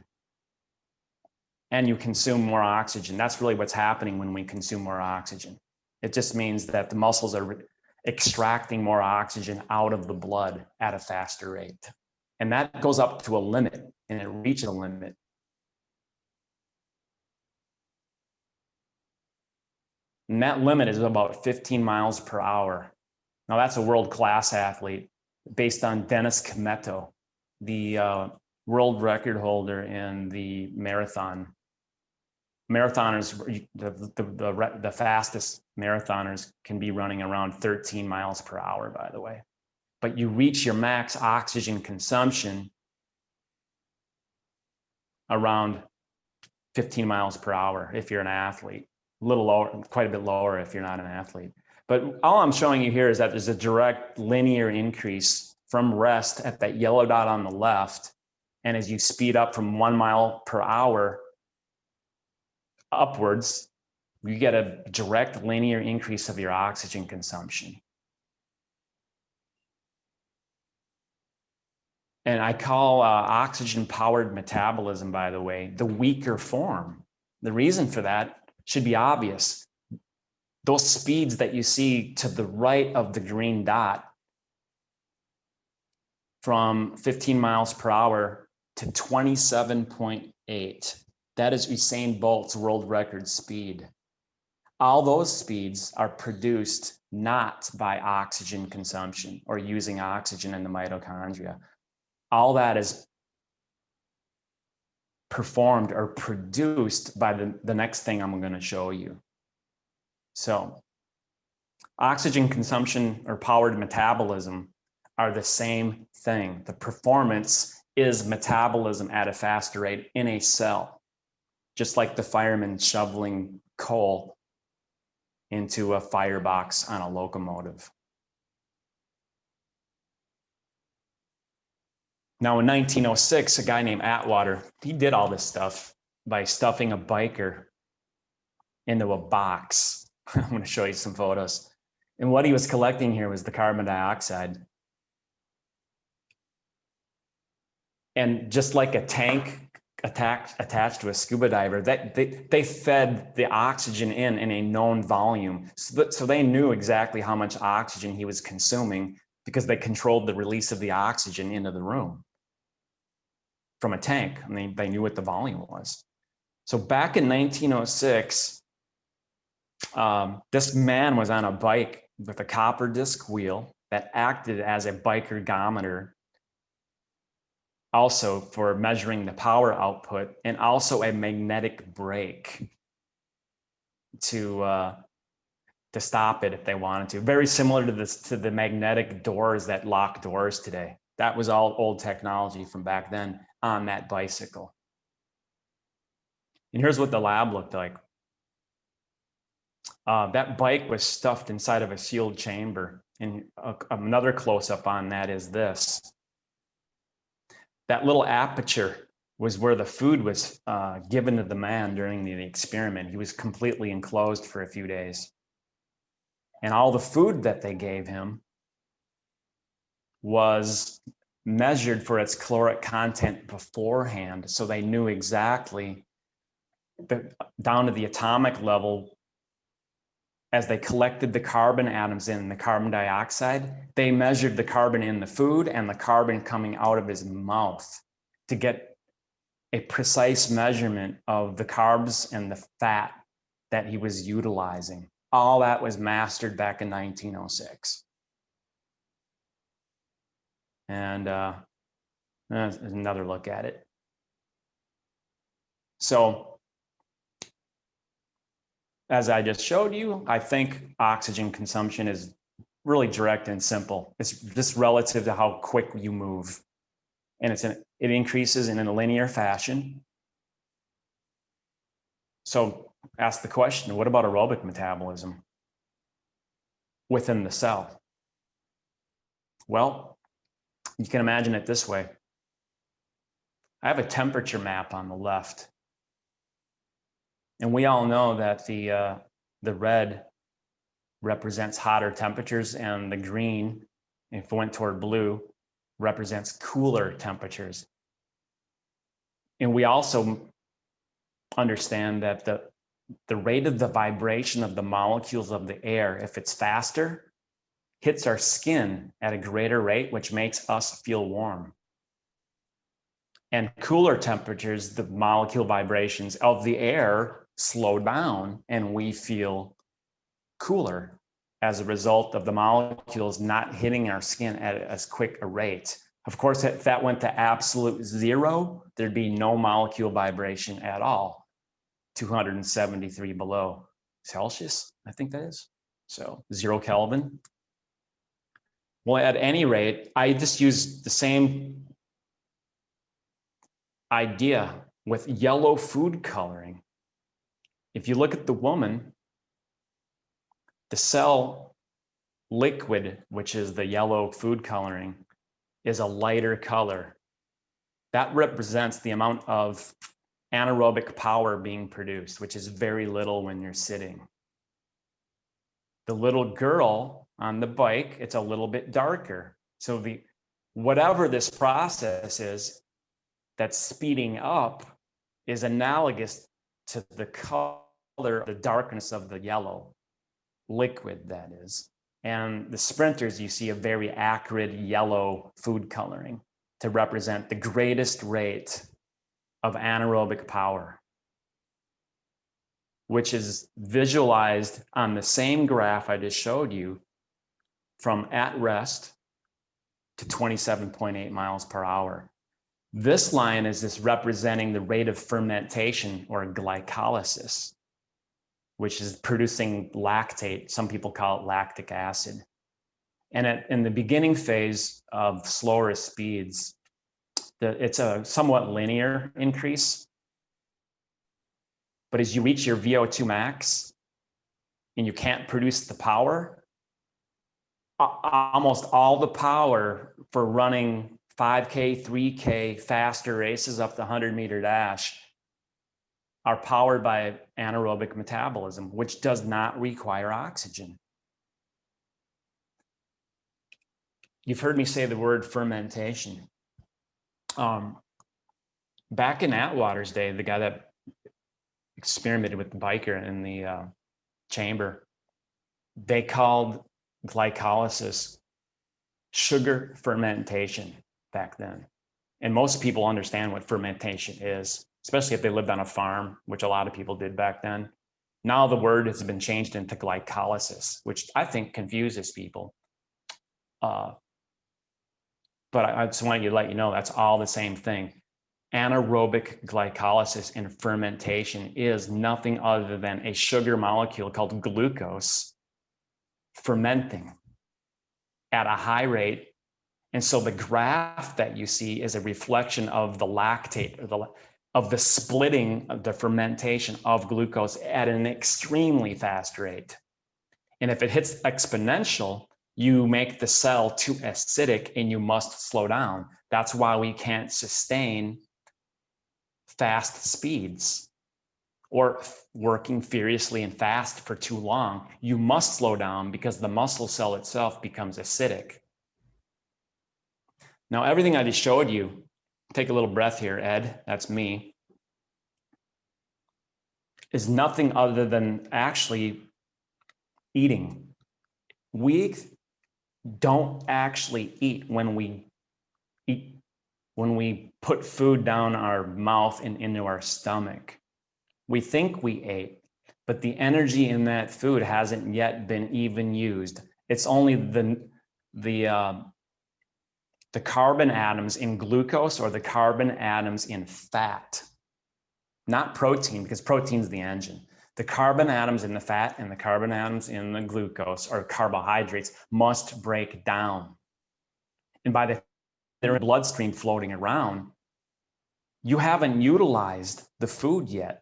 And you consume more oxygen. That's really what's happening when we consume more oxygen. It just means that the muscles are extracting more oxygen out of the blood at a faster rate. And that goes up to a limit, and it reaches a limit. And that limit is about 15 miles per hour. Now that's a world-class athlete based on Dennis Kometo, the world record holder in the marathon. Marathoners, the fastest marathoners can be running around 13 miles per hour, by the way. But you reach your max oxygen consumption around 15 miles per hour if you're an athlete. A little lower, quite a bit lower if you're not an athlete. But all I'm showing you here is that there's a direct linear increase from rest at that yellow dot on the left. And as you speed up from 1 mile per hour upwards, you get a direct linear increase of your oxygen consumption. And I call oxygen-powered metabolism, by the way, the weaker form. The reason for that should be obvious. Those speeds that you see to the right of the green dot, from 15 miles per hour to 27.8, that is Usain Bolt's world record speed. All those speeds are produced not by oxygen consumption or using oxygen in the mitochondria. All that is performed or produced by the next thing I'm going to show you. So oxygen consumption or powered metabolism are the same thing. The performance is metabolism at a faster rate in a cell, just like the fireman shoveling coal into a firebox on a locomotive. Now, in 1906, a guy named Atwater, he did all this stuff by stuffing a biker into a box. I'm going to show you some photos. And what he was collecting here was the carbon dioxide. And just like a tank attached to a scuba diver, they fed the oxygen in a known volume. So they knew exactly how much oxygen he was consuming because they controlled the release of the oxygen into the room from a tank. I mean, they knew what the volume was. So back in 1906, this man was on a bike with a copper disc wheel that acted as a bike ergometer, also for measuring the power output, and also a magnetic brake to stop it if they wanted to. Very similar to the magnetic doors that lock doors today. That was all old technology from back then on that bicycle. And here's what the lab looked like. That bike was stuffed inside of a sealed chamber. And another close-up on that is this. That little aperture was where the food was given to the man during the experiment. He was completely enclosed for a few days. And all the food that they gave him was measured for its caloric content beforehand. So they knew exactly down to the atomic level, as they collected the carbon atoms in the carbon dioxide, they measured the carbon in the food and the carbon coming out of his mouth to get a precise measurement of the carbs and the fat that he was utilizing. All that was mastered back in 1906. And another look at it. So, as I just showed you, I think oxygen consumption is really direct and simple. It's just relative to how quick you move. And it increases in a linear fashion. So ask the question, what about aerobic metabolism within the cell? Well, you can imagine it this way. I have a temperature map on the left. And we all know that the red represents hotter temperatures, and the green, if it went toward blue, represents cooler temperatures. And we also understand that the rate of the vibration of the molecules of the air, if it's faster, hits our skin at a greater rate, which makes us feel warm. And cooler temperatures, the molecule vibrations of the air slow down, and we feel cooler as a result of the molecules not hitting our skin at as quick a rate. Of course, if that went to absolute zero, there'd be no molecule vibration at all. 273 below Celsius, I think that is. So 0 Kelvin. Well, at any rate, I just used the same idea with yellow food coloring. If you look at the woman, the cell liquid, which is the yellow food coloring, is a lighter color. That represents the amount of anaerobic power being produced, which is very little when you're sitting. The little girl on the bike, it's a little bit darker. So whatever this process is that's speeding up is analogous to the color, the darkness of the yellow liquid, that is. And the sprinters, you see a very acrid yellow food coloring to represent the greatest rate of anaerobic power, which is visualized on the same graph I just showed you from at rest to 27.8 miles per hour. This line is just representing the rate of fermentation or glycolysis, which is producing lactate. Some people call it lactic acid. And in the beginning phase of slower speeds, it's a somewhat linear increase. But as you reach your VO2 max and you can't produce the power, almost all the power for running 5K, 3K faster races up the 100-meter dash are powered by anaerobic metabolism, which does not require oxygen. You've heard me say the word fermentation. Back in Atwater's day, the guy that experimented with the biker in the chamber, they called glycolysis sugar fermentation back then. And most people understand what fermentation is, especially if they lived on a farm, which a lot of people did back then. Now the word has been changed into glycolysis, which I think confuses people. But I just wanted to let you know that's all the same thing. Anaerobic glycolysis and fermentation is nothing other than a sugar molecule called glucose fermenting at a high rate. And so the graph that you see is a reflection of the lactate, or of the splitting of the fermentation of glucose at an extremely fast rate. And if it hits exponential, you make the cell too acidic and you must slow down. That's why we can't sustain fast speeds or working furiously and fast for too long. You must slow down because the muscle cell itself becomes acidic. Now, everything I just showed you, take a little breath here, Ed, that's me, is nothing other than actually eating. We don't actually eat when we eat, when we put food down our mouth and into our stomach. We think we ate, but the energy in that food hasn't yet been even used. It's only the carbon atoms in glucose or the carbon atoms in fat, not protein, because protein's the engine. The carbon atoms in the fat and the carbon atoms in the glucose or carbohydrates must break down. And by the they're in the bloodstream floating around, you haven't utilized the food yet.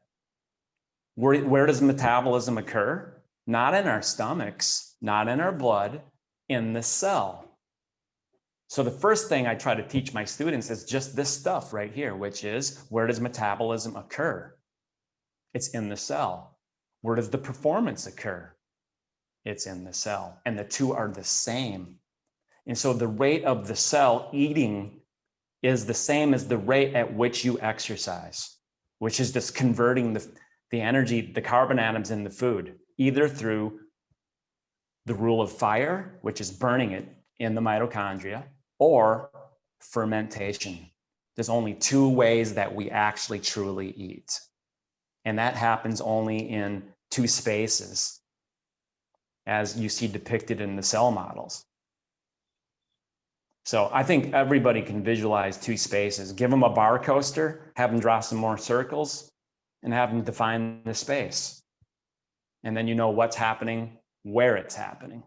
Where does metabolism occur? Not in our stomachs, not in our blood, in the cell. So the first thing I try to teach my students is just this stuff right here, which is, where does metabolism occur? It's in the cell. Where does the performance occur? It's in the cell. And the two are the same. And so the rate of the cell eating is the same as the rate at which you exercise, which is just converting the energy, the carbon atoms in the food, either through the rule of fire, which is burning it in the mitochondria, or fermentation. There's only two ways that we actually truly eat. And that happens only in two spaces, as you see depicted in the cell models. So I think everybody can visualize two spaces. Give them a bar coaster, have them draw some more circles, and have them define the space. And then you know what's happening, where it's happening,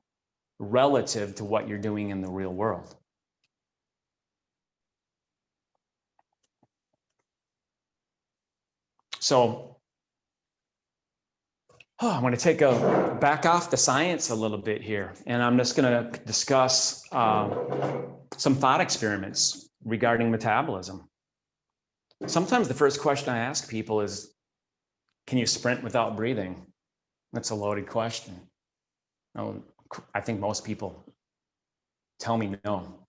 relative to what you're doing in the real world. So I'm going to take a back off the science a little bit here, and I'm just going to discuss some thought experiments regarding metabolism. Sometimes the first question I ask people is, can you sprint without breathing? That's a loaded question. I think most people tell me no.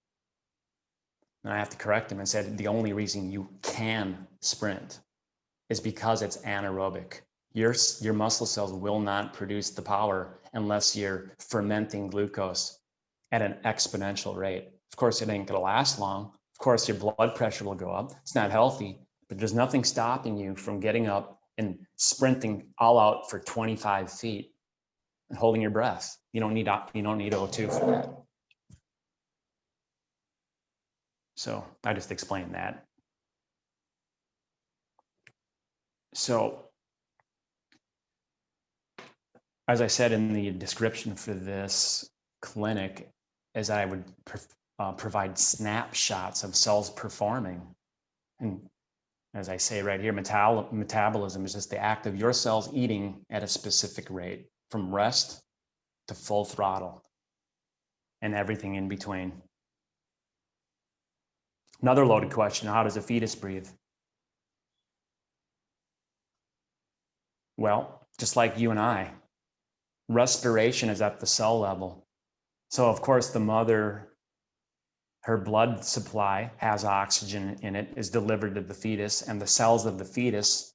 And I have to correct them and say the only reason you can sprint is because it's anaerobic. Your muscle cells will not produce the power unless you're fermenting glucose at an exponential rate. Of course, it ain't gonna last long. Of course, your blood pressure will go up. It's not healthy, but there's nothing stopping you from getting up and sprinting all out for 25 feet and holding your breath. You don't need O2 for that. So I just explained that. So, as I said in the description for this clinic, is I would provide snapshots of cells performing. And as I say right here, metabolism is just the act of your cells eating at a specific rate, from rest to full throttle, and everything in between. Another loaded question, how does a fetus breathe? Well, just like you and I, respiration is at the cell level. So of course the mother, her blood supply has oxygen in it, is delivered to the fetus, and the cells of the fetus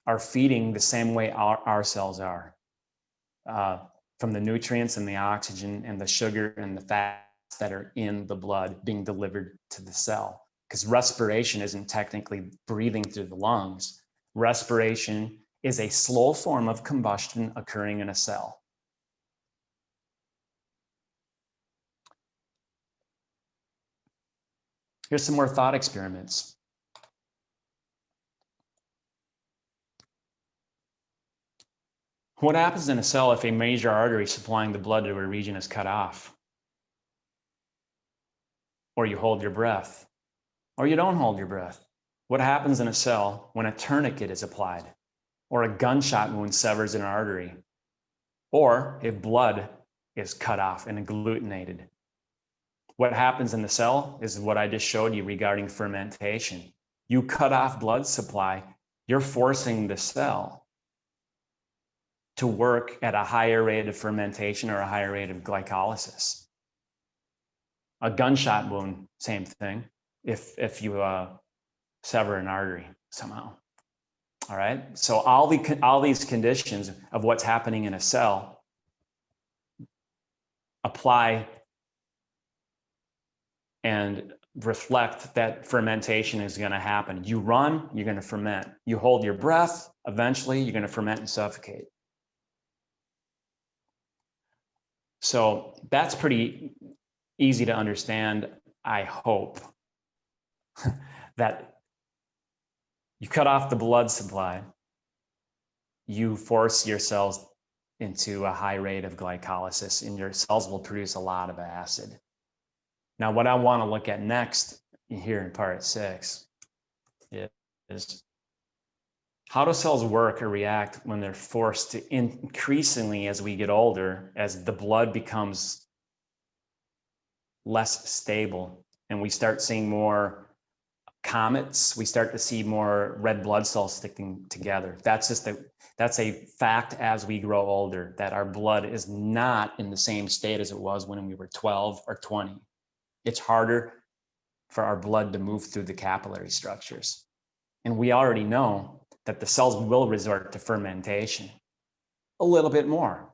are feeding the same way our cells are, from the nutrients and the oxygen and the sugar and the fats that are in the blood being delivered to the cell. Because respiration isn't technically breathing through the lungs. Respiration is a slow form of combustion occurring in a cell. Here's some more thought experiments. What happens in a cell if a major artery supplying the blood to a region is cut off? Or you hold your breath, or you don't hold your breath? What happens in a cell when a tourniquet is applied, or a gunshot wound severs an artery, or if blood is cut off and agglutinated? What happens in the cell is what I just showed you regarding fermentation. You cut off blood supply, you're forcing the cell to work at a higher rate of fermentation or a higher rate of glycolysis. A gunshot wound, same thing, if you sever an artery somehow. All right, so all these conditions of what's happening in a cell apply and reflect that fermentation is going to happen. You run, you're going to ferment. You hold your breath, eventually you're going to ferment and suffocate. So that's pretty easy to understand, I hope, that you cut off the blood supply, you force your cells into a high rate of glycolysis, and your cells will produce a lot of acid. Now, what I want to look at next here in part 6 is how do cells work or react when they're forced to increasingly, as we get older, as the blood becomes less stable and we start seeing more comets, we start to see more red blood cells sticking together. That's a fact as we grow older, that our blood is not in the same state as it was when we were 12 or 20. It's harder for our blood to move through the capillary structures. And we already know that the cells will resort to fermentation a little bit more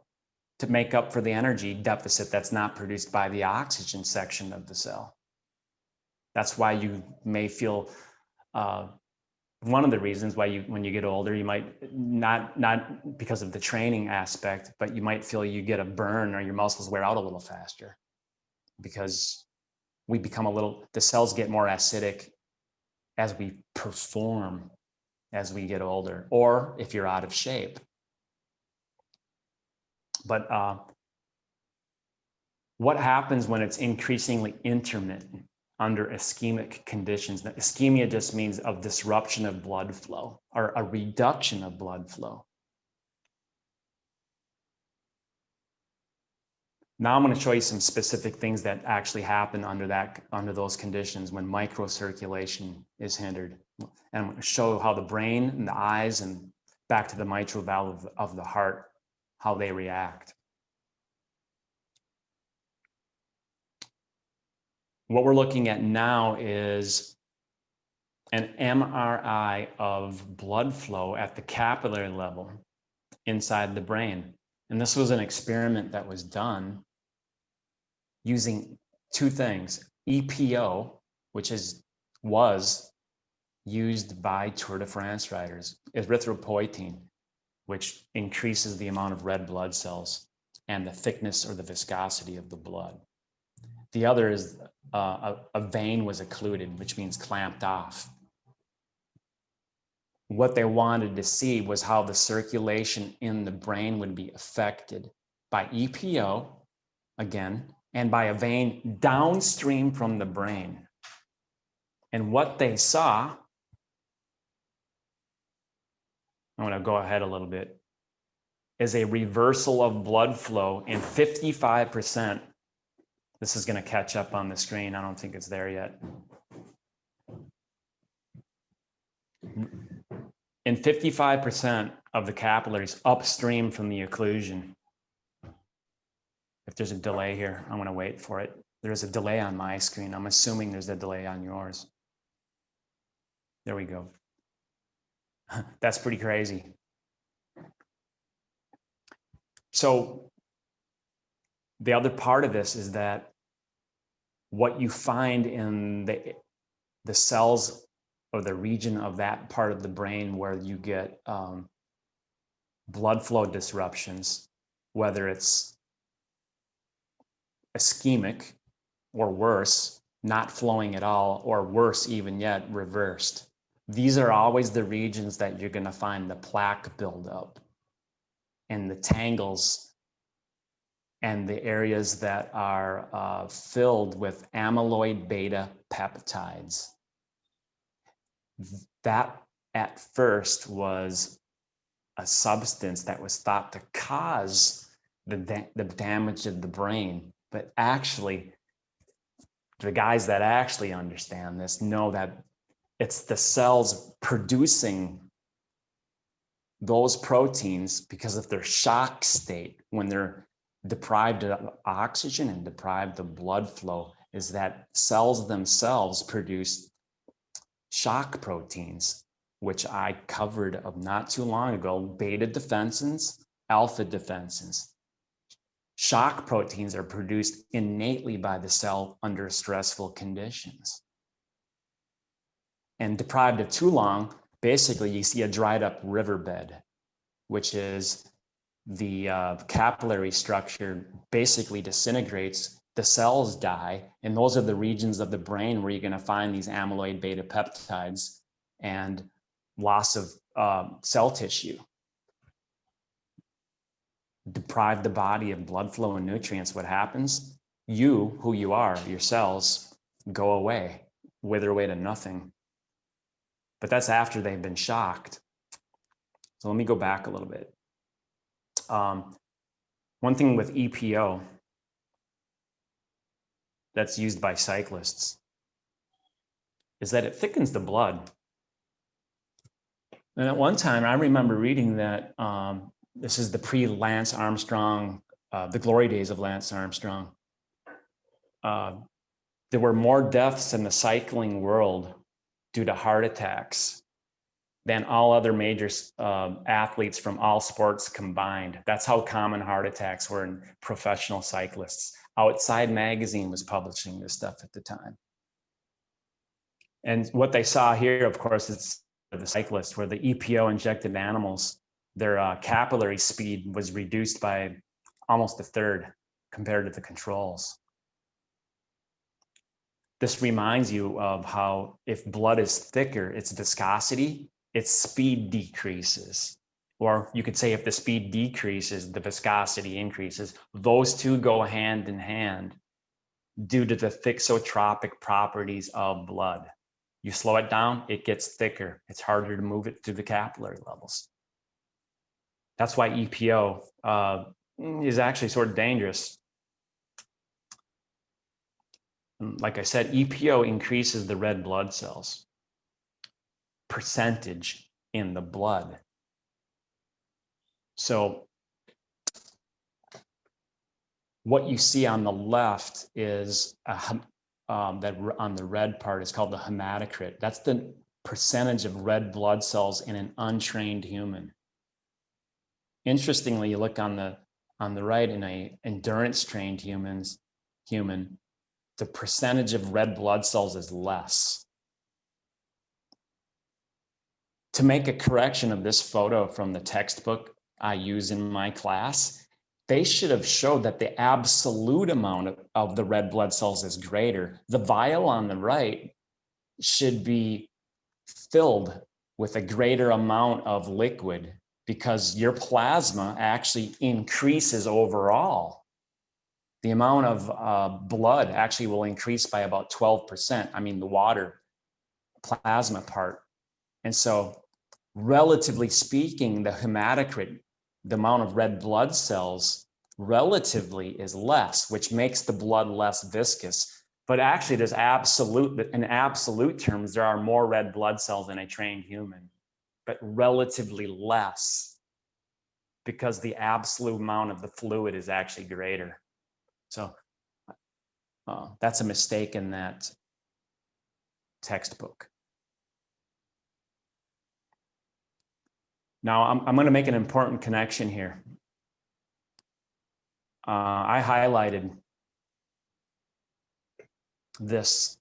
to make up for the energy deficit that's not produced by the oxygen section of the cell. That's why you may feel, one of the reasons why when you get older, you might not because of the training aspect, but you might feel you get a burn or your muscles wear out a little faster because we become the cells get more acidic as we perform, as we get older, or if you're out of shape. But what happens when it's increasingly intermittent under ischemic conditions? Now, ischemia just means a disruption of blood flow or a reduction of blood flow. Now I'm going to show you some specific things that actually happen under those conditions when microcirculation is hindered. And I'm going to show how the brain and the eyes and back to the mitral valve of the heart, how they react. What we're looking at now is an MRI of blood flow at the capillary level inside the brain. And this was an experiment that was done using two things: EPO, which was used by Tour de France riders, erythropoietin, which increases the amount of red blood cells and the thickness or the viscosity of the blood. The other is a vein was occluded, which means clamped off. What they wanted to see was how the circulation in the brain would be affected by EPO, again, and by a vein downstream from the brain. And what they saw, I'm going to go ahead a little bit, is a reversal of blood flow in 55%. This is going to catch up on the screen. I don't think it's there yet. In 55% of the capillaries upstream from the occlusion. If there's a delay here, I'm going to wait for it. There's a delay on my screen. I'm assuming there's a delay on yours. There we go. That's pretty crazy. So the other part of this is that what you find in the cells or the region of that part of the brain where you get blood flow disruptions, whether it's ischemic or worse, not flowing at all, or worse even yet, reversed. These are always the regions that you're going to find the plaque buildup and the tangles and the areas that are filled with amyloid beta peptides. That at first was a substance that was thought to cause the damage of the brain. But actually, the guys that actually understand this know that it's the cells producing those proteins because of their shock state when they're deprived of oxygen and deprived of blood flow, is that cells themselves produce shock proteins, which I covered not too long ago, beta defensins, alpha defensins. Shock proteins are produced innately by the cell under stressful conditions. And deprived of too long, basically you see a dried up riverbed, which is the capillary structure basically disintegrates, the cells die, and those are the regions of the brain where you're going to find these amyloid beta peptides and loss of cell tissue. Deprive the body of blood flow and nutrients, what happens? You, who you are, your cells, go away, wither away to nothing. But that's after they've been shocked. So let me go back a little bit. One thing with EPO that's used by cyclists is that it thickens the blood. And at one time, I remember reading that this is the pre-Lance Armstrong, the glory days of Lance Armstrong. There were more deaths in the cycling world due to heart attacks than all other major athletes from all sports combined. That's how common heart attacks were in professional cyclists. Outside Magazine was publishing this stuff at the time. And what they saw here, of course, is the cyclists, where the EPO injected animals, their capillary speed was reduced by almost a third compared to the controls. this reminds you of how if blood is thicker, its viscosity, its speed decreases. Or you could say if the speed decreases, the viscosity increases. Those two go hand in hand due to the thixotropic properties of blood. You slow it down, it gets thicker. It's harder to move it through the capillary levels. That's why EPO is actually sort of dangerous. Like I said, EPO increases the red blood cells percentage in the blood. So what you see on the left is that on the red part is called the hematocrit. That's the percentage of red blood cells in an untrained human. Interestingly, you look on the right in a endurance trained human, the percentage of red blood cells is less. To make a correction of this photo from the textbook I use in my class, they should have showed that the absolute amount of the red blood cells is greater. The vial on the right should be filled with a greater amount of liquid because your plasma actually increases overall. The amount of blood actually will increase by about 12%. I mean, the water plasma part. And so relatively speaking, the hematocrit, the amount of red blood cells relatively is less, which makes the blood less viscous. But actually there's in absolute terms, there are more red blood cells in a trained human, but relatively less because the absolute amount of the fluid is actually greater. So that's a mistake in that textbook. Now I'm going to make an important connection here. I highlighted this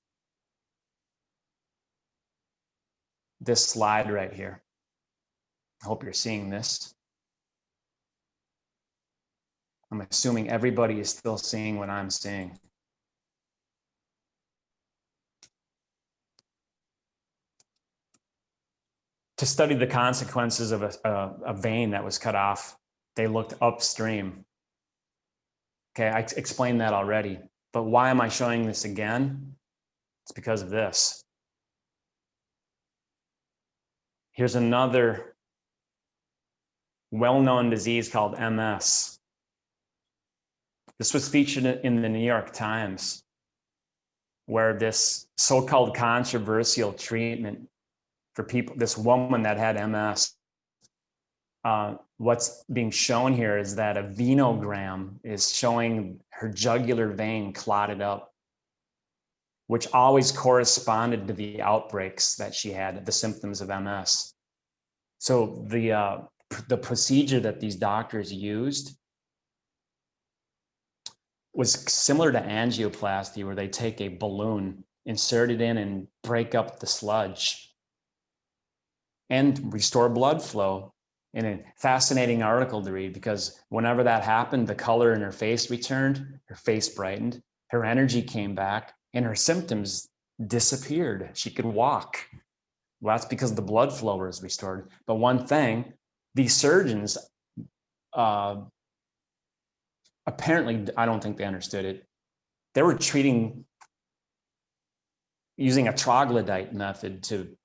slide right here. I hope you're seeing this. I'm assuming everybody is still seeing what I'm seeing. To study the consequences of a vein that was cut off, they looked upstream. Okay, I explained that already, but why am I showing this again? It's because of this. Here's another well-known disease called MS. This was featured in the New York Times, where this so-called controversial treatment for people, this woman that had MS, what's being shown here is that a venogram is showing her jugular vein clotted up, which always corresponded to the outbreaks that she had, the symptoms of MS. So the procedure that these doctors used was similar to angioplasty, where they take a balloon, insert it in, and break up the sludge and restore blood flow. In a fascinating article to read, because whenever that happened, the color in her face returned, her face brightened, her energy came back, and her symptoms disappeared. She could walk. Well, that's because the blood flow was restored. But one thing, these surgeons, apparently, I don't think they understood it. They were treating using a troglodyte method to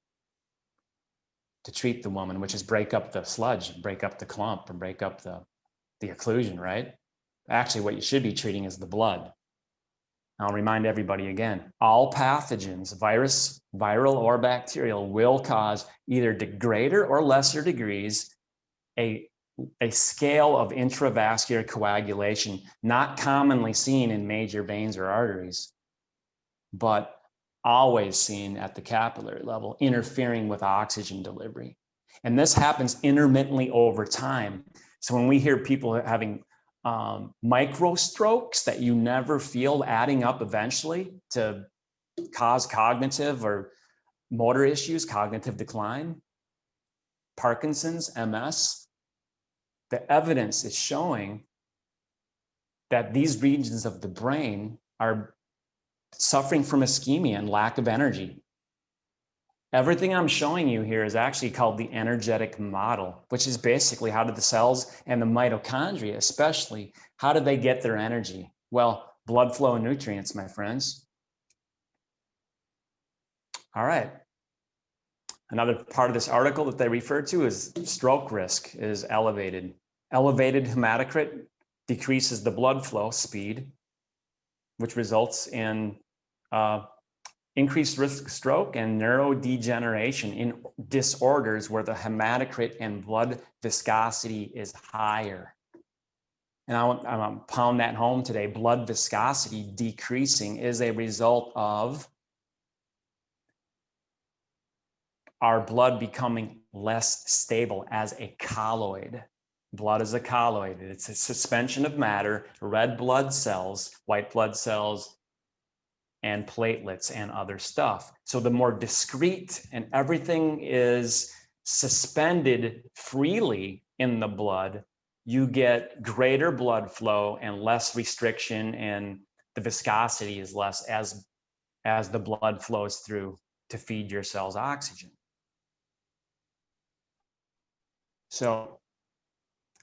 treat the woman, which is break up the sludge, break up the clump, and break up the occlusion, right? Actually, what you should be treating is the blood. I'll remind everybody again, all pathogens, viral or bacterial, will cause either to greater or lesser degrees a scale of intravascular coagulation, not commonly seen in major veins or arteries, but always seen at the capillary level, interfering with oxygen delivery. And this happens intermittently over time. So when we hear people having micro strokes that you never feel adding up eventually to cause cognitive or motor issues, cognitive decline, Parkinson's, MS, the evidence is showing that these regions of the brain are suffering from ischemia and lack of energy. Everything I'm showing you here is actually called the energetic model, which is basically how do the cells and the mitochondria especially, how do they get their energy? Well, blood flow and nutrients, my friends. All right. Another part of this article that they refer to is stroke risk is elevated. Elevated hematocrit decreases the blood flow speed, which results in increased risk of stroke and neurodegeneration in disorders where the hematocrit and blood viscosity is higher. And I want to pound that home today. Blood viscosity decreasing is a result of our blood becoming less stable as a colloid. Blood is a colloid. It's a suspension of matter, red blood cells, white blood cells, and platelets and other stuff. So the more discrete and everything is suspended freely in the blood, you get greater blood flow and less restriction, and the viscosity is less as the blood flows through to feed your cells oxygen. So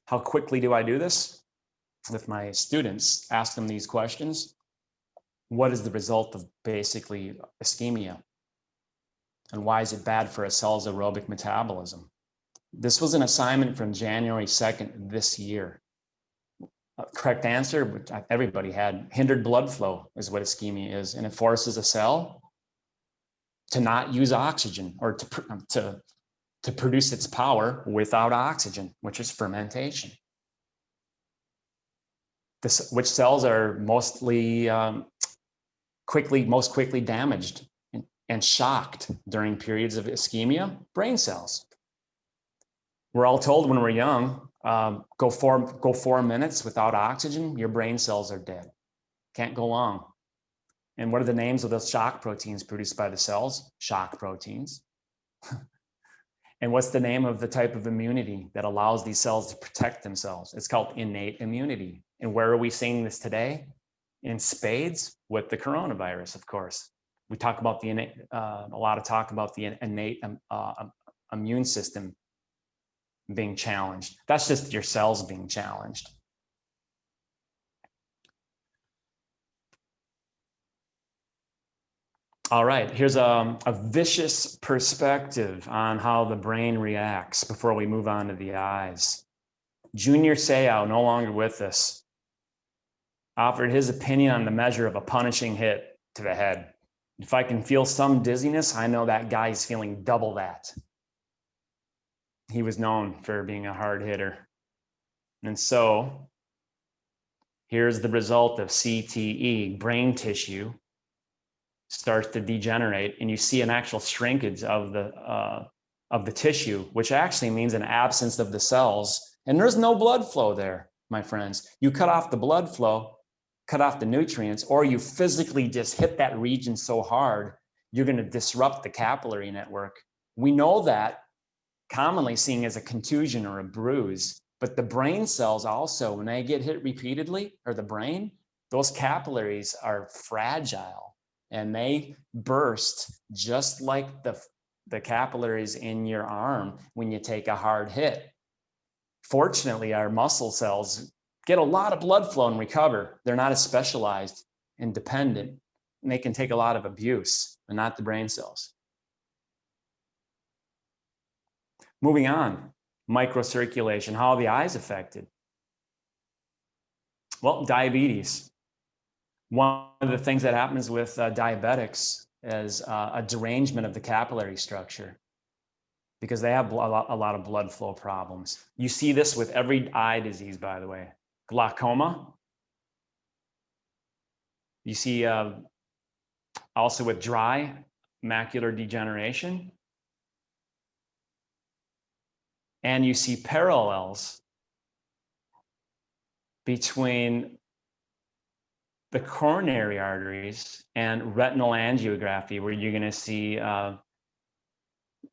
how quickly do I do this? With my students, ask them these questions. What is the result of basically ischemia? And why is it bad for a cell's aerobic metabolism? This was an assignment from January 2nd this year. Correct answer, which everybody had, hindered blood flow is what ischemia is. And it forces a cell to not use oxygen or to produce its power without oxygen, which is fermentation. Which cells are mostly most quickly damaged and shocked during periods of ischemia? Brain cells. We're all told when we're young, go 4 minutes without oxygen, your brain cells are dead. Can't go long. And what are the names of those shock proteins produced by the cells? Shock proteins. And what's the name of the type of immunity that allows these cells to protect themselves? It's called innate immunity. And where are we seeing this today? In spades with the coronavirus, of course. We talk about the innate, a lot of talk about the innate immune system being challenged. That's just your cells being challenged. All right, here's a vicious perspective on how the brain reacts before we move on to the eyes. Junior Seau, no longer with us, offered his opinion on the measure of a punishing hit to the head. If I can feel some dizziness, I know that guy's feeling double that. He was known for being a hard hitter. And so here's the result of CTE. Brain tissue starts to degenerate, and you see an actual shrinkage of the tissue, which actually means an absence of the cells. And there's no blood flow there, my friends. You cut off the blood flow, cut off the nutrients, or you physically just hit that region so hard, you're going to disrupt the capillary network. We know that commonly seen as a contusion or a bruise, but the brain cells also, when they get hit repeatedly, or the brain, those capillaries are fragile and they burst just like the capillaries in your arm when you take a hard hit. Fortunately, our muscle cells get a lot of blood flow and recover. They're not as specialized and dependent, and they can take a lot of abuse, but not the brain cells. Moving on, microcirculation, how are the eyes affected? Well, diabetes. One of the things that happens with diabetics is a derangement of the capillary structure because they have a lot of blood flow problems. You see this with every eye disease, by the way. Glaucoma. You see also with dry macular degeneration. And you see parallels between the coronary arteries and retinal angiography, where you're going to see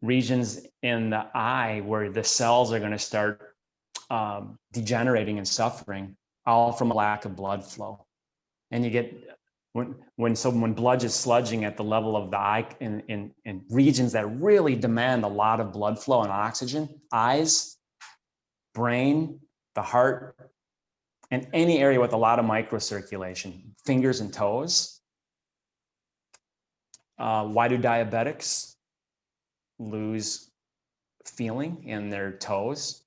regions in the eye where the cells are going to start degenerating and suffering, all from a lack of blood flow. And you get When blood is sludging at the level of the eye in regions that really demand a lot of blood flow and oxygen, eyes, brain, the heart, and any area with a lot of microcirculation, fingers and toes. Why do diabetics lose feeling in their toes?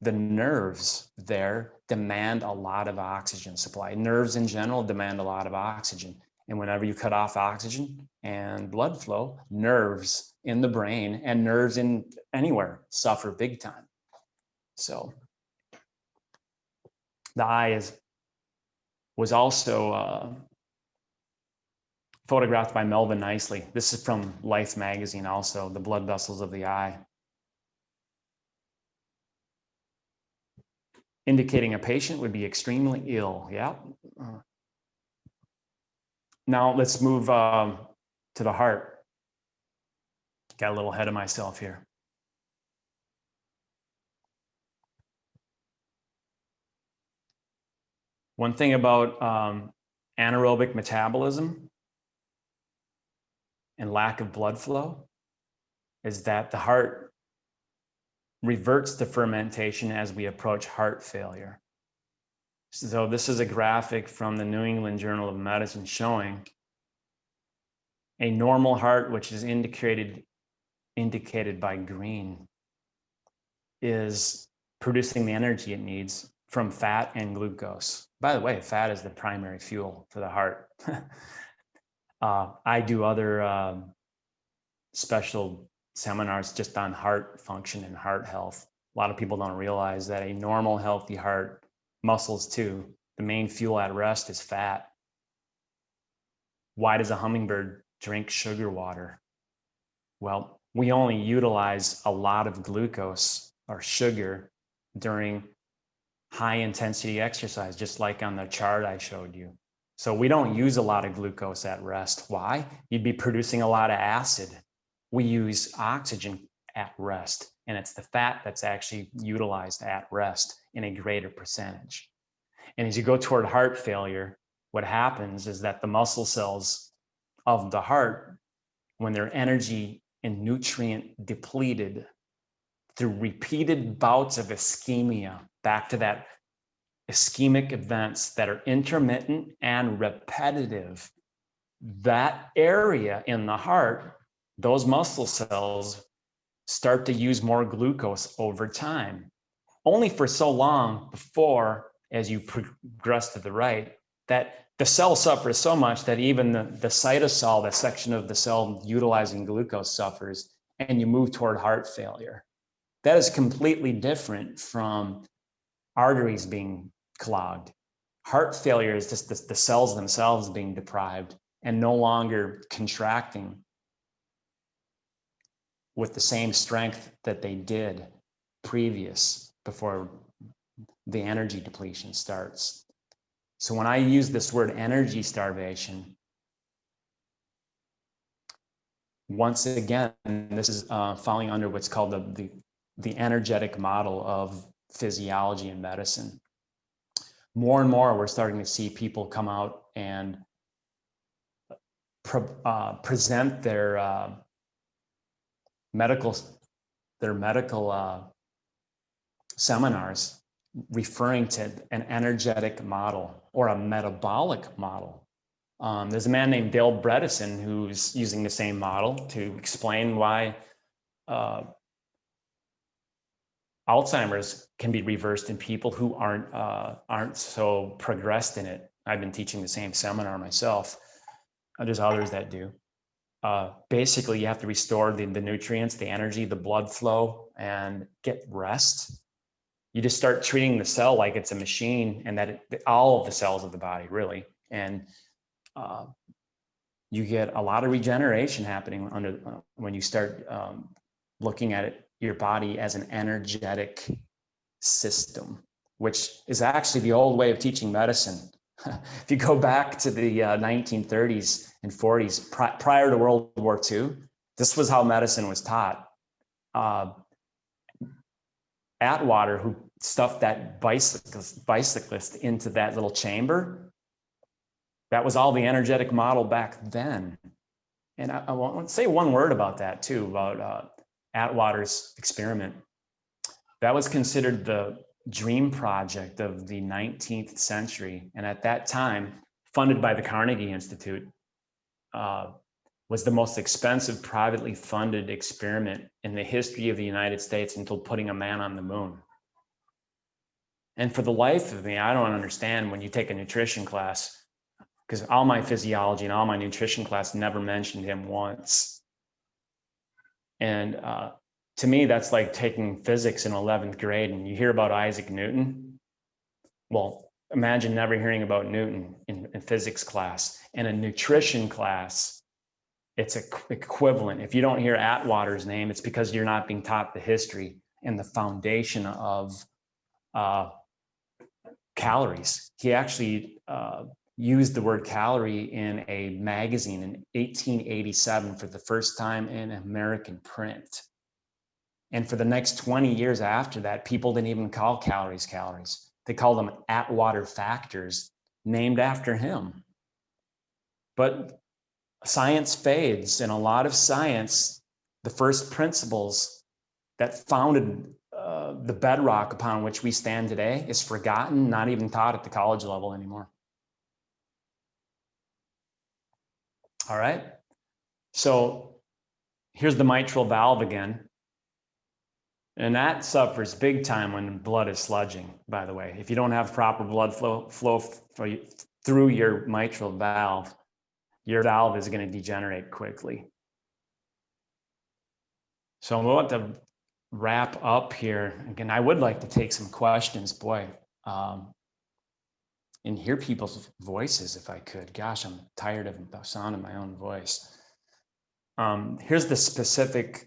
The nerves there demand a lot of oxygen supply. Nerves in general demand a lot of oxygen. And whenever you cut off oxygen and blood flow, nerves in the brain and nerves in anywhere suffer big time. So the eye was also photographed by Melvin Nicely. This is from Life magazine also, the blood vessels of the eye. Indicating a patient would be extremely ill. Yeah. Now let's move to the heart. Got a little ahead of myself here. One thing about anaerobic metabolism and lack of blood flow is that the heart reverts to fermentation as we approach heart failure. So this is a graphic from the New England Journal of Medicine showing a normal heart, which is indicated by green, is producing the energy it needs from fat and glucose. By the way, fat is the primary fuel for the heart. I do other special seminars just on heart function and heart health. A lot of people don't realize that a normal, healthy heart, muscles too, the main fuel at rest is fat. Why does a hummingbird drink sugar water? Well, we only utilize a lot of glucose or sugar during high intensity exercise, just like on the chart I showed you. So we don't use a lot of glucose at rest. Why? You'd be producing a lot of acid. We use oxygen at rest, and it's the fat that's actually utilized at rest in a greater percentage. And as you go toward heart failure, what happens is that the muscle cells of the heart, when they're energy and nutrient depleted through repeated bouts of ischemia, back to that ischemic events that are intermittent and repetitive, that area in the heart, those muscle cells start to use more glucose over time, only for so long before, as you progress to the right, that the cell suffers so much that even the cytosol, the section of the cell utilizing glucose, suffers, and you move toward heart failure. That is completely different from arteries being clogged. Heart failure is just the cells themselves being deprived and no longer contracting with the same strength that they did before the energy depletion starts. So when I use this word energy starvation, once again, this is falling under what's called the energetic model of physiology and medicine. More and more, we're starting to see people come out and present their medical seminars referring to an energetic model or a metabolic model. There's a man named Dale Bredesen who's using the same model to explain why Alzheimer's can be reversed in people who aren't so progressed in it. I've been teaching the same seminar myself. There's others that do. Basically, you have to restore the nutrients, the energy, the blood flow, and get rest. You just start treating the cell like it's a machine, and all of the cells of the body, really. And you get a lot of regeneration happening when you start looking at your body as an energetic system, which is actually the old way of teaching medicine. If you go back to the 1930s and 40s, prior to World War II, this was how medicine was taught. Atwater, who stuffed that bicyclist into that little chamber, That was all the energetic model back then. And I want to say one word about that too, about Atwater's experiment. That was considered the dream project of the 19th century. And at that time, funded by the Carnegie Institute, was the most expensive privately funded experiment in the history of the United States until putting a man on the moon. And for the life of me, I don't understand when you take a nutrition class, because all my physiology and all my nutrition class never mentioned him once. And to me, that's like taking physics in 11th grade and you hear about Isaac Newton. Well, imagine never hearing about Newton in physics class. In a nutrition class, it's equivalent. If you don't hear Atwater's name, it's because you're not being taught the history and the foundation of calories. He actually used the word calorie in a magazine in 1887 for the first time in American print. And for the next 20 years after that, people didn't even call calories calories. They called them Atwater factors, named after him. But science fades, and a lot of science, the first principles that founded the bedrock upon which we stand today, is forgotten, not even taught at the college level anymore. All right, so here's the mitral valve again. And that suffers big time when blood is sludging, by the way. If you don't have proper blood flow through your mitral valve, your valve is going to degenerate quickly. So I'm about to wrap up here. Again, I would like to take some questions, boy, and hear people's voices if I could. Gosh, I'm tired of the sound of my own voice. Here's the specific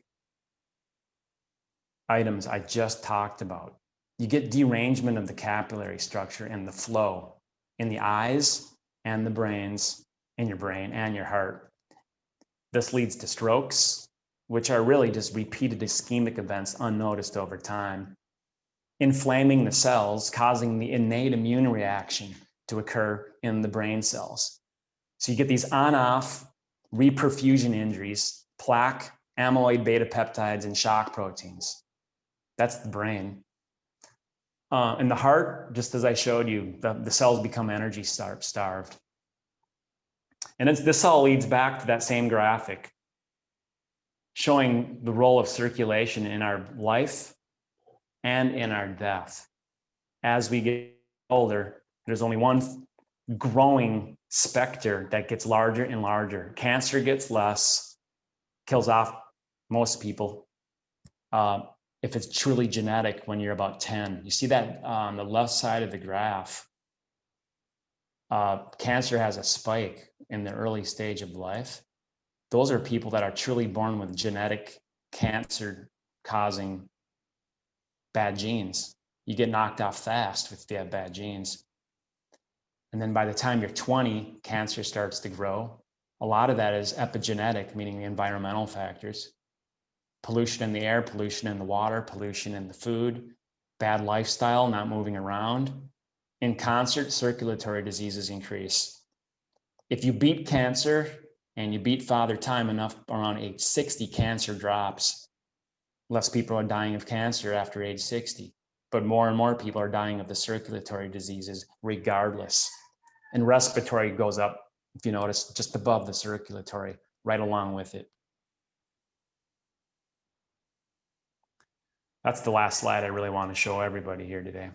items I just talked about. You get derangement of the capillary structure and the flow in the eyes and the brains, in your brain and your heart. This leads to strokes, which are really just repeated ischemic events unnoticed over time, inflaming the cells, causing the innate immune reaction to occur in the brain cells. So you get these on-off reperfusion injuries, plaque, amyloid beta peptides, and shock proteins. That's the brain. In the heart, just as I showed you, the cells become energy starved. And this all leads back to that same graphic, showing the role of circulation in our life and in our death. As we get older, there's only one growing specter that gets larger and larger. Cancer gets less, kills off most people. If it's truly genetic when you're about 10. You see that on the left side of the graph. Cancer has a spike in the early stage of life. Those are people that are truly born with genetic cancer causing bad genes. You get knocked off fast if you have bad genes. And then by the time you're 20, cancer starts to grow. A lot of that is epigenetic, meaning the environmental factors. Pollution in the air, pollution in the water, pollution in the food, bad lifestyle, not moving around. In concert, circulatory diseases increase. If you beat cancer and you beat Father Time enough, around age 60, cancer drops. Less people are dying of cancer after age 60, but more and more people are dying of the circulatory diseases regardless. And respiratory goes up, if you notice, just above the circulatory, right along with it. That's the last slide I really want to show everybody here today.